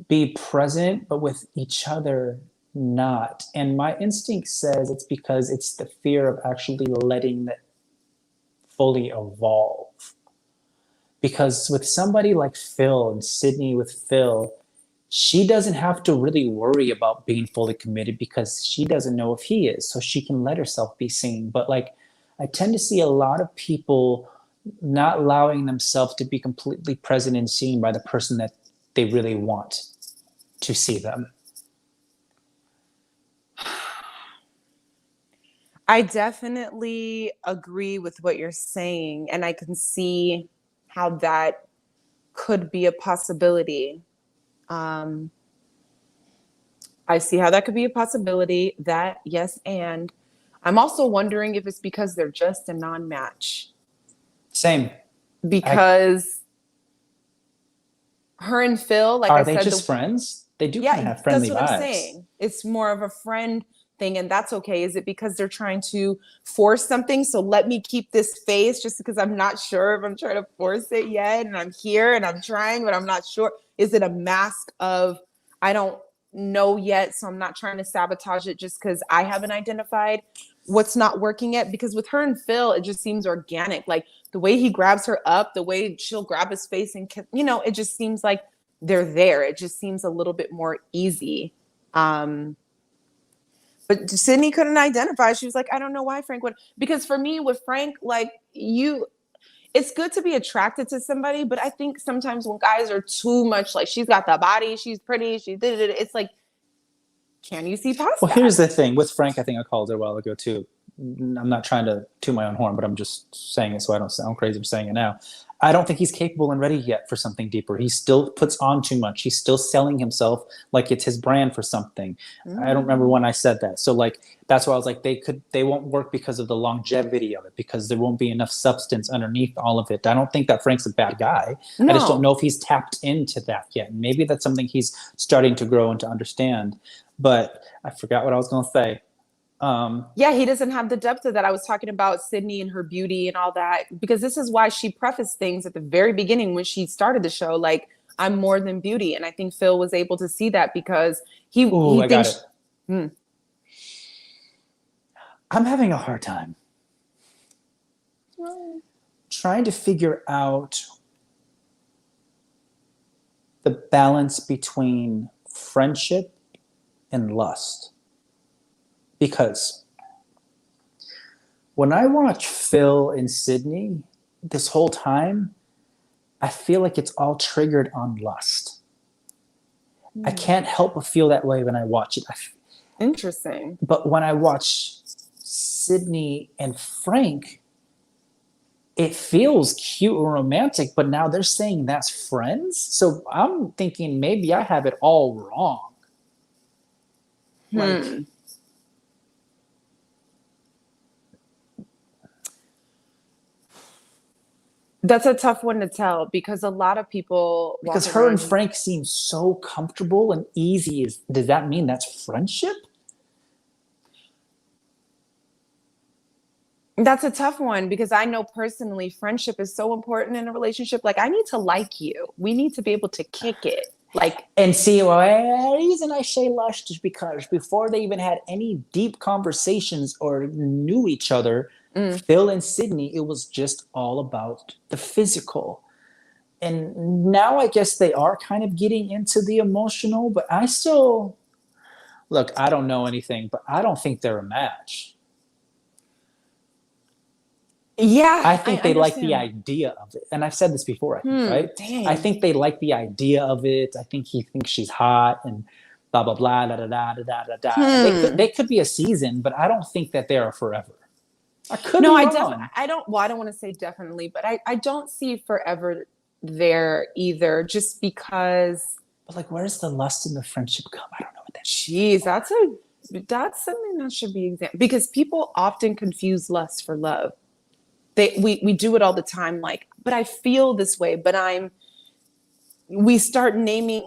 be present, but with each other not? And my instinct says it's because it's the fear of actually letting that fully evolve. Because with somebody like Phil and Sydney with Phil, she doesn't have to really worry about being fully committed because she doesn't know if he is. So she can let herself be seen. But like, I tend to see a lot of people not allowing themselves to be completely present and seen by the person that they really want to see them. I definitely agree with what you're saying, and I can see how that could be a possibility. I see how that could be a possibility. That, yes, and I'm also wondering if it's because they're just a non-match. Same. Because her and Phil, like I Are they said, just friends? They do kind of have friendly that's what vibes. I'm saying. It's more of a friend thing, and that's okay. Is it because they're trying to force something? So let me keep this face just because I'm not sure if I'm trying to force it yet, and I'm here and I'm trying, but I'm not sure. Is it a mask of I don't know yet, so I'm not trying to sabotage it just because I haven't identified what's not working yet? Because with her and Phil, it just seems organic. Like the way he grabs her up, the way she'll grab his face and, it just seems like they're there. It just seems a little bit more easy. But Sydney couldn't identify. She was like, I don't know why Frank would. Because for me, with Frank, like it's good to be attracted to somebody, but I think sometimes when guys are too much, like she's got the body, she's pretty, she did it. It's like, can you see past that? Here's the thing with Frank. I think I called it a while ago too. I'm not trying to toot my own horn, but I'm just saying it so I don't sound crazy for saying it now. I don't think he's capable and ready yet for something deeper. He still puts on too much. He's still selling himself like it's his brand for something. I don't remember when I said that. So like that's why I was like they won't work because of the longevity of it, because there won't be enough substance underneath all of it. I don't think that Frank's a bad guy. No. I just don't know if he's tapped into that yet. Maybe that's something he's starting to grow and to understand. But I forgot what I was going to say. He doesn't have the depth of that. I was talking about Sydney and her beauty and all that, because this is why she prefaced things at the very beginning when she started the show, like, I'm more than beauty. And I think Phil was able to see that because he thinks. I'm having a hard time trying to figure out the balance between friendship and lust. Because when I watch Phil and Sydney this whole time, I feel like it's all triggered on lust. I can't help but feel that way when I watch it. Interesting. But when I watch Sydney and Frank, it feels cute and romantic, but now they're saying that's friends. So I'm thinking maybe I have it all wrong. Like, that's a tough one to tell because a lot of people. Because her and Frank seem so comfortable and easy. Does that mean that's friendship? That's a tough one because I know personally friendship is so important in a relationship. Like, I need to like you. We need to be able to kick it. Like, and see, the reason I say lust is because before they even had any deep conversations or knew each other, Phil and Sydney, it was just all about the physical. And now I guess they are kind of getting into the emotional, but I still, look, I don't know anything, but I don't think they're a match. Yeah, I think they like the idea of it. And I've said this before, I think, right? Dang. I think they like the idea of it. I think he thinks she's hot and blah, blah, blah, da, da, da, da, da, da. They could be a season, but I don't think that they are forever. I could be wrong. I don't want to say definitely, but I don't see forever there either, just because. But like, where's the lust and the friendship come? I don't know what that is. Jeez, that's something that should be examined, because people often confuse lust for love. We do it all the time, like, but I feel this way, but we start naming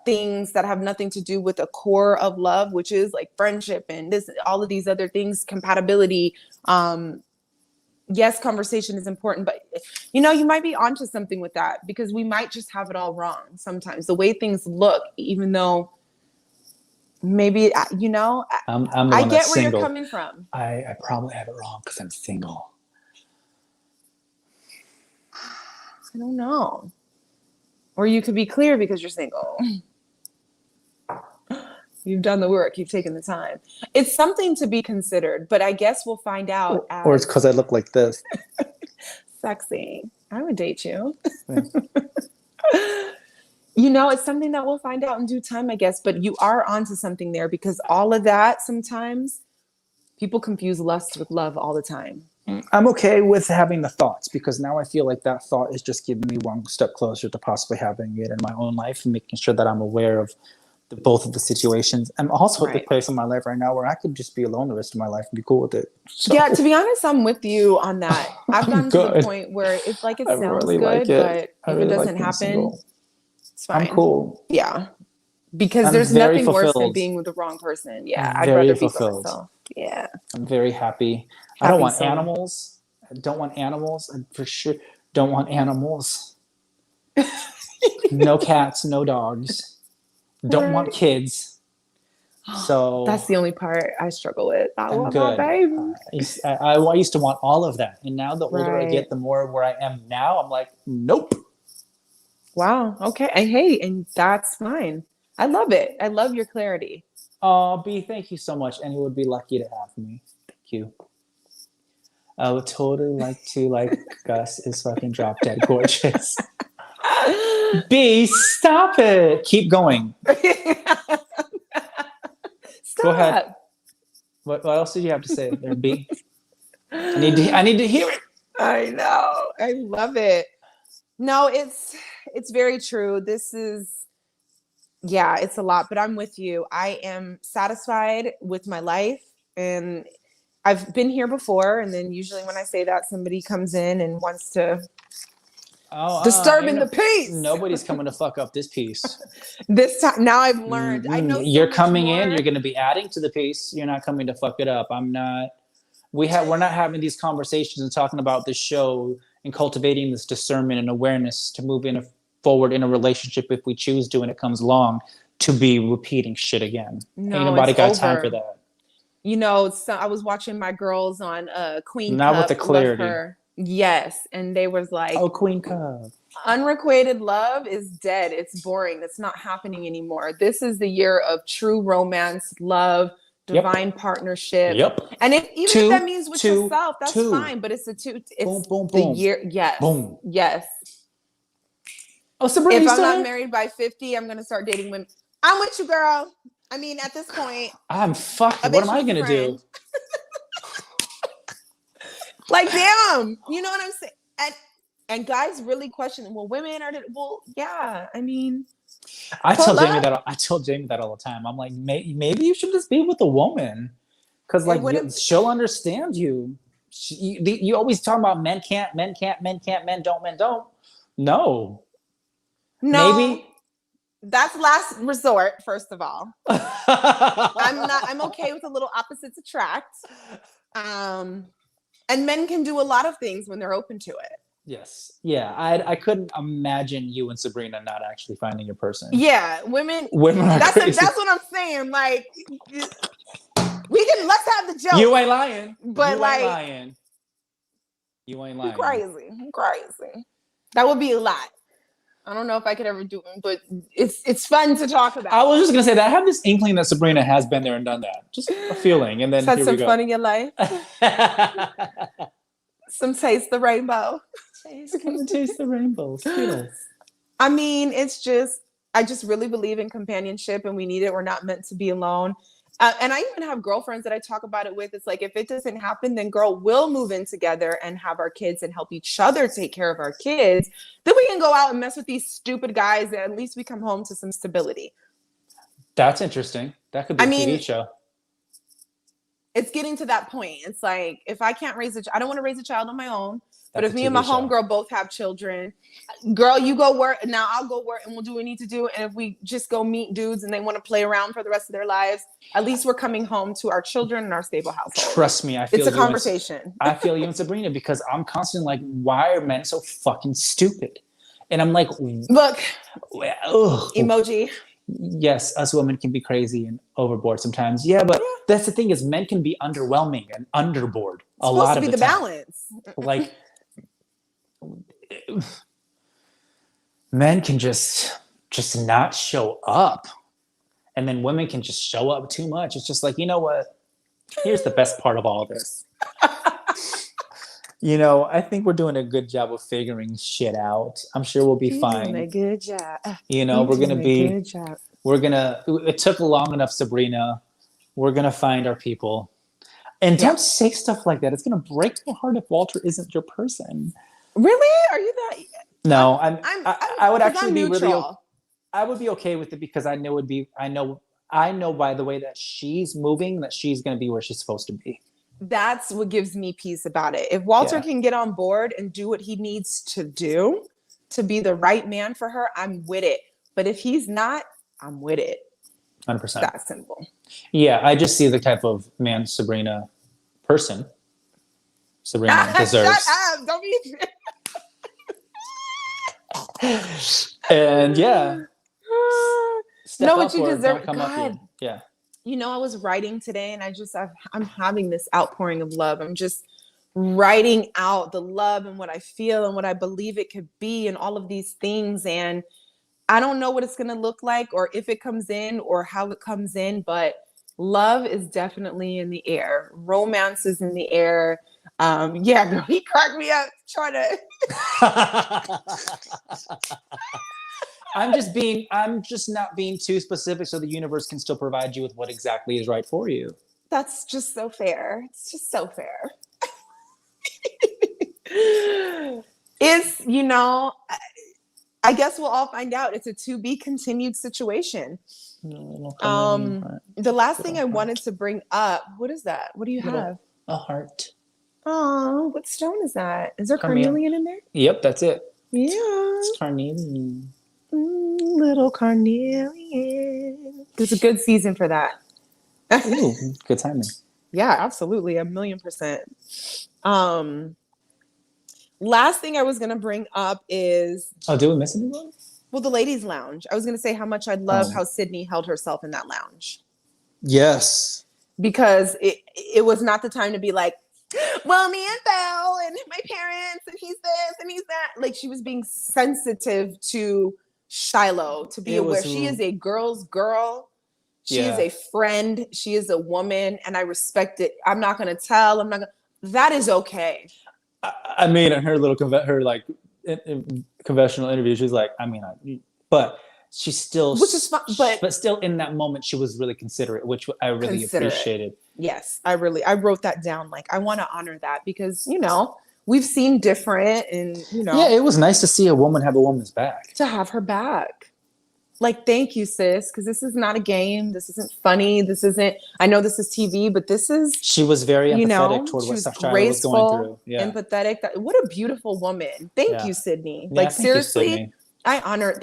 things that have nothing to do with a core of love, which is like friendship and this, all of these other things, compatibility. Yes, conversation is important, but you know, you might be onto something with that, because we might just have it all wrong sometimes. The way things look, even though maybe, you know, I'm the I one get that's where single. you're coming from. I probably have it wrong because I'm single. I don't know. Or you could be clear because you're single. You've done the work. You've taken the time. It's something to be considered, but I guess we'll find out. Or it's because I look like this. Sexy. I would date you. Yeah. You know, it's something that we'll find out in due time, I guess. But you are onto something there, because all of that, sometimes people confuse lust with love all the time. I'm okay with having the thoughts, because now I feel like that thought is just giving me one step closer to possibly having it in my own life, and making sure that I'm aware of both of the situations. I'm also at the place in my life right now where I could just be alone the rest of my life and be cool with it. So, yeah, to be honest, I'm with you on that. I've gotten to the point where it's like, it sounds really good, like it. but if it doesn't happen, it's fine. I'm cool. Yeah. Because there's nothing worse than being with the wrong person. Yeah. I'd rather be by myself. Yeah. I'm very happy. I don't want animals. I don't want animals. I for sure don't want animals. No cats, no dogs. Don't want kids. So that's the only part I struggle with. I want good. my baby. I used to want all of that. And now the older I get, the more where I am now, I'm like, nope. Wow. Okay. And that's fine. I love it. I love your clarity. Oh, B, thank you so much. And you would be lucky to have me. Thank you. I would totally like to, like, Gus is fucking drop dead gorgeous. B, stop it. Keep going. Stop. Go ahead. What else did you have to say there, B? I need to hear it. I know. I love it. No, it's very true. This is, yeah, it's a lot, but I'm with you. I am satisfied with my life, and I've been here before. And then usually when I say that, somebody comes in and wants to disturbing the peace. Nobody's coming to fuck up this piece. This time, now I've learned. I know you're coming in. You're going to be adding to the piece. You're not coming to fuck it up. I'm not. We're not having these conversations and talking about this show and cultivating this discernment and awareness to move forward in a relationship if we choose to, and it comes along, to be repeating shit again. No, ain't nobody got time for that. You know, so I was watching my girls on Queen Not Cup. with the clarity. Yes, and they was like, "Oh, Queen Cup. Unrequited love is dead. It's boring. It's not happening anymore. This is the year of true romance, love, divine partnership. Yep. And if that means with yourself, that's fine. But it's it's boom, the year. Yes. Boom. Yes. Oh, Sabrina, if I'm not married by 50, I'm gonna start dating women. I'm with you, girl. I mean, at this point, I'm fucking. What am I gonna do? Like, damn, you know what I'm saying? And guys really question, well, women are, yeah. I mean, I tell Jaimi that all the time. I'm like, maybe you should just be with a woman, because like she'll understand you. You always talk about men can't, men don't. No. Maybe that's last resort. First of all, I'm okay with a little opposites attract. And men can do a lot of things when they're open to it. Yes. Yeah. I couldn't imagine you and Sabrina not actually finding your person. Yeah. Women are crazy. That's what I'm saying. Like, let's have the joke. You ain't lying. But you ain't lying. Crazy. That would be a lot. I don't know if I could ever do it, but it's fun to talk about. I was just gonna say that I have this inkling that Sabrina has been there and done that. Just a feeling, and then had some fun in your life. Some taste the rainbow. Taste the rainbow. Skittles. I mean, I just really believe in companionship, and we need it. We're not meant to be alone. And I even have girlfriends that I talk about it with. It's like, if it doesn't happen, then girl, we'll move in together and have our kids and help each other take care of our kids. Then we can go out and mess with these stupid guys, and at least we come home to some stability. That's interesting. That could be a TV show. it's getting to that point. It's like, if I can't raise I don't want to raise a child on my own. But That's if a me and my TV show. homegirl both have children, girl, you go work. Now I'll go work and we'll do what we need to do. And if we just go meet dudes and they want to play around for the rest of their lives, at least we're coming home to our children and our stable household. Trust me, I feel it's a conversation. I feel you and Sabrina, because I'm constantly like, why are men so fucking stupid? And I'm like, look, ugh. Emoji. Yes, us women can be crazy and overboard sometimes. Yeah, but that's the thing, is men can be underwhelming and underboard a lot of the time. It's supposed to be the balance. Like, men can just not show up, and then women can just show up too much. It's just like, you know what? Here's the best part of all this. You know, I think we're doing a good job of figuring shit out. I'm sure we'll be fine. Doing a good job. You know, it took long enough, Sabrina. We're gonna find our people. And don't say stuff like that. It's gonna break my heart if Walter isn't your person. Really? Are you that? No, I would actually be really. I would be okay with it, because I know by the way that she's moving, that she's gonna be where she's supposed to be. That's what gives me peace about it. If Walter can get on board and do what he needs to do to be the right man for her, I'm with it. But if he's not, I'm with it. 100%. That's simple. Yeah, I just see the type of man Sabrina deserves. Shut up! Don't be. And yeah, know what you deserve. God. Yeah. You know, I was writing today, and I'm having this outpouring of love. I'm just writing out the love and what I feel and what I believe it could be and all of these things. And I don't know what it's going to look like or if it comes in or how it comes in, but love is definitely in the air. Romance is in the air. Yeah, girl, he cracked me up trying to. I'm just not being too specific, so the universe can still provide you with what exactly is right for you. That's just so fair. It's just so fair. It's, you know, I guess we'll all find out. It's a to be continued situation. The last thing I wanted to bring up, what is that? What do you have? A heart. Oh, what stone is that? Is there carnelian in there? Yep, that's it. Yeah. It's carnelian. Little carnelian. It's a good season for that. Ooh, good timing. Yeah, absolutely. 1,000,000%. Last thing I was going to bring up is... Oh, did we miss anyone? Well, the ladies' lounge. I was going to say how much I love how Sydney held herself in that lounge. Yes. Because it was not the time to be like, well, me and Belle and my parents and he's this and he's that. Like, she was being sensitive to Shiloh, to be aware. She is a girl's girl. She is a friend. She is a woman. And I respect it. I'm not going to tell. That is okay. I mean, in her little confessional interview, she's like, but she's still, which is fun, but still in that moment, she was really considerate, which I really appreciated. Yes, I wrote that down. Like, I want to honor that because, you know, we've seen different and, you know. Yeah, it was nice to see a woman have a woman's back. To have her back. Like, thank you, sis, because this is not a game. This isn't funny. This isn't, I know this is TV, but this is. She was very empathetic toward what Shiloh was going through. Yeah. Empathetic. What a beautiful woman. Thank you, Sydney. Yeah, like, seriously, I honor,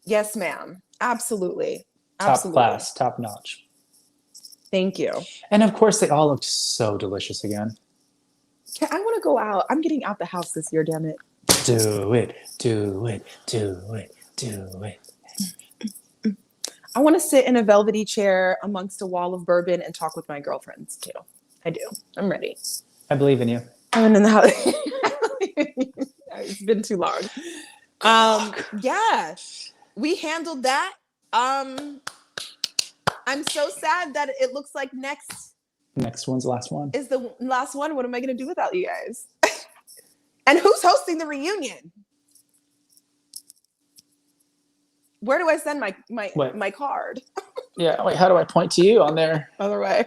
yes, ma'am. Absolutely. Top class, top notch. Thank you. And of course, they all looked so delicious again. I want to go out. I'm getting out the house this year, damn it. Do it, do it, do it, do it. I want to sit in a velvety chair amongst a wall of bourbon and talk with my girlfriends too. I do. I'm ready. I believe in you. I'm in the house. It's been too long. Yeah, we handled that. I'm so sad that it looks like next one's the last one. Is the last one. What am I going to do without you guys? And who's hosting the reunion? Where do I send my card? Yeah, wait, how do I point to you on there? Other way.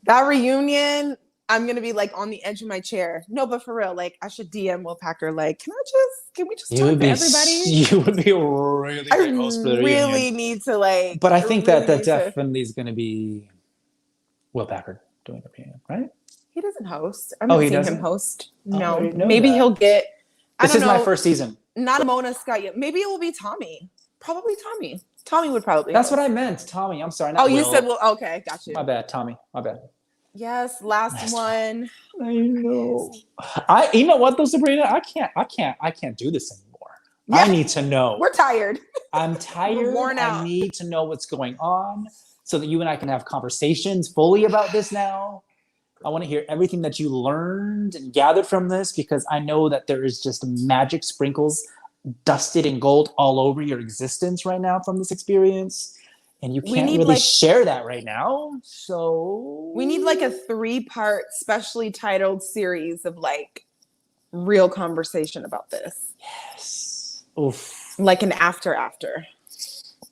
That reunion, I'm gonna be like on the edge of my chair. No, but for real, like I should DM Will Packer. Like, can we just You talk would to be everybody? you would be a really I great host for the really reunion. need to like. But I I think really that need to- definitely is going to be Will Packard doing the reunion, right? He doesn't host. I'm Oh, not he seeing doesn't? him host. Oh, I No, didn't know maybe that. he'll get. I This don't is know. my first season. Not Mona Scott yet. Maybe it will be Tommy. Probably Tommy. Tommy would probably. That's host. what I meant, Tommy. I'm sorry. Not Oh, you Will. said well. Okay, got you. My bad, Tommy. My bad. Yes, last one. I know. You know what though, Sabrina? I can't do this anymore. Yeah. I need to know. We're tired. I'm tired. worn out. I need to know what's going on so that you and I can have conversations fully about this now. I want to hear everything that you learned and gathered from this because I know that there is just magic sprinkles dusted in gold all over your existence right now from this experience. And you can't really share that right now. So we need like a 3-part specially titled series of like real conversation about this. Yes. Oof. Like an after.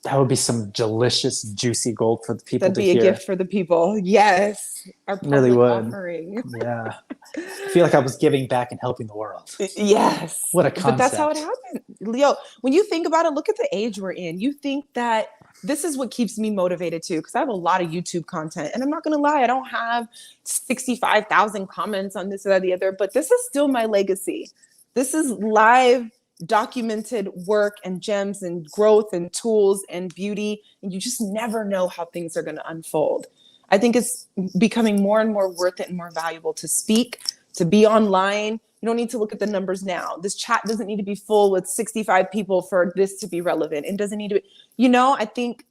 That would be some delicious, juicy gold for the people That'd to be hear. a gift for the people. Yes. Our public Really would. offering. Yeah. I feel like I was giving back and helping the world. Yes. What a concept. But that's how it happened. Leo, when you think about it, look at the age we're in. You think that this is what keeps me motivated too, because I have a lot of YouTube content. And I'm not going to lie, I don't have 65,000 comments on this or that, the other, but this is still my legacy. This is live documented work and gems and growth and tools and beauty. And you just never know how things are going to unfold. I think it's becoming more and more worth it and more valuable to speak, to be online. You don't need to look at the numbers now. This chat doesn't need to be full with 65 people for this to be relevant. It doesn't need to be, I think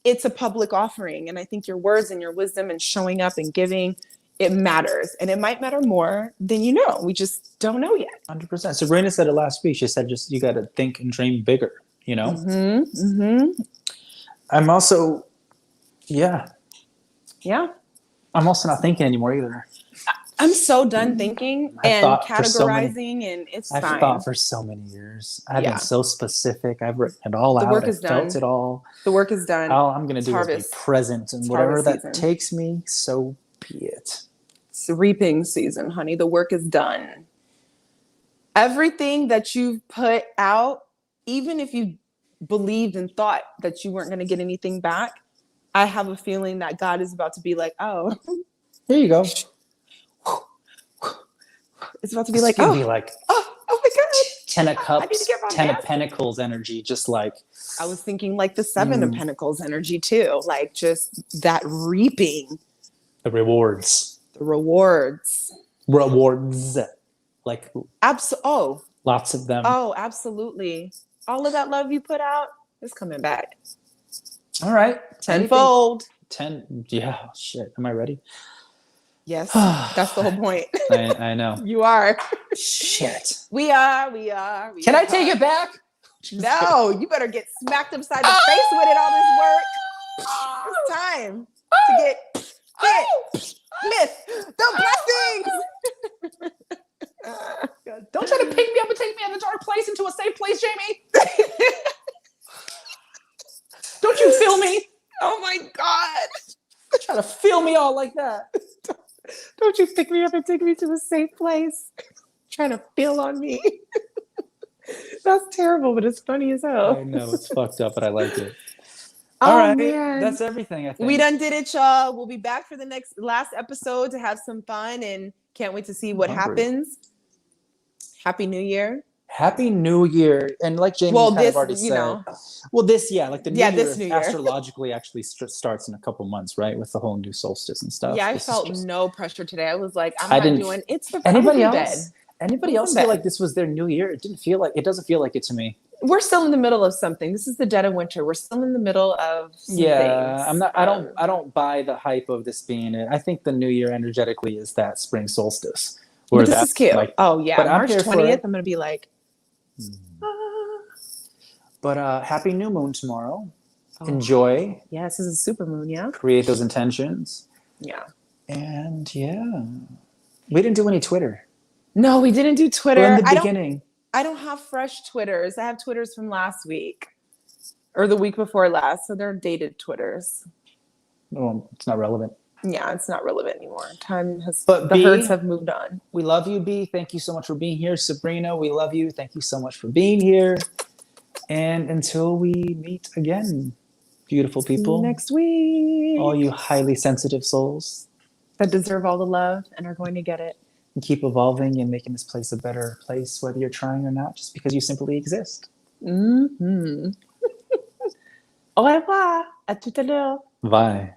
it's a public offering. And I think your words and your wisdom and showing up and giving, it matters. And it might matter more than you know. We just don't know yet. 100%. Sabrina said it last week. She said, just, you got to think and dream bigger, I'm also, yeah. I'm also not thinking anymore either. I'm so done thinking and categorizing, and it's fine. I've thought for so many years. I've been so specific. I've written it all out. The work is done. Felt it all. The work is done. All I'm going to do is be present, and whatever that takes me, so be it. It's reaping season, honey. The work is done. Everything that you've put out, even if you believed and thought that you weren't going to get anything back, I have a feeling that God is about to be like, oh. Here you go. It's about to be like, oh my God. 10 of Cups, 10 of Pentacles energy, just like. I was thinking like the 7 of Pentacles energy too. Like just that reaping. The rewards. Rewards. Like. Lots of them. Oh, absolutely. All of that love you put out is coming back. All right. Tenfold. 10. Yeah. Shit. Am I ready? Yes, that's the whole point. I know. You are. Shit. We are. Can I take it back? No, you better get smacked upside the face with it, all this work. It's time to get hit. Myth. The blessings. Don't try to pick me up and take me in a dark place into a safe place, Jaimi. Don't you feel me? Oh my God. Try to feel me all like that. Don't you pick me up and take me to a safe place. Trying to feel on me. That's terrible, but it's funny as hell. I know, it's fucked up, but I like it. All right. Man. That's everything, I think. We done did it, y'all. We'll be back for the last episode to have some fun, and can't wait to see what happens. Happy New Year. Happy New Year. And like Jaimi kind of already said. Well, this, like the New Year this New Year astrologically actually starts in a couple months, right? With the whole new solstice and stuff. Yeah, I felt no pressure today. I was like, I'm not doing it's the anybody else feel like this was their New Year? It doesn't feel like it to me. We're still in the middle of something. This is the dead of winter. We're still in the middle of some things. I don't buy the hype of this being it. I think the New Year energetically is that spring solstice. But this is cute. March 20th, I'm gonna be like But happy new moon tomorrow. Enjoy. Yes, this is a super moon, yeah. Create those intentions. Yeah. And we didn't do any Twitter. No, we didn't do Twitter. Well, in the beginning. I don't have fresh Twitters. I have Twitters from last week or the week before last. So they're dated Twitters. Well, it's not relevant. Yeah, it's not relevant anymore. Time has, But the B, herds have moved on. we love you, B. Thank you so much for being here. Sabrina, we love you. Thank you so much for being here. And until we meet again, beautiful See people, you next week. all you highly sensitive souls that deserve all the love and are going to get it. and keep evolving and making this place a better place, whether you're trying or not, just because you simply exist. Mm-hmm. Au revoir. À tout à l'heure. Bye.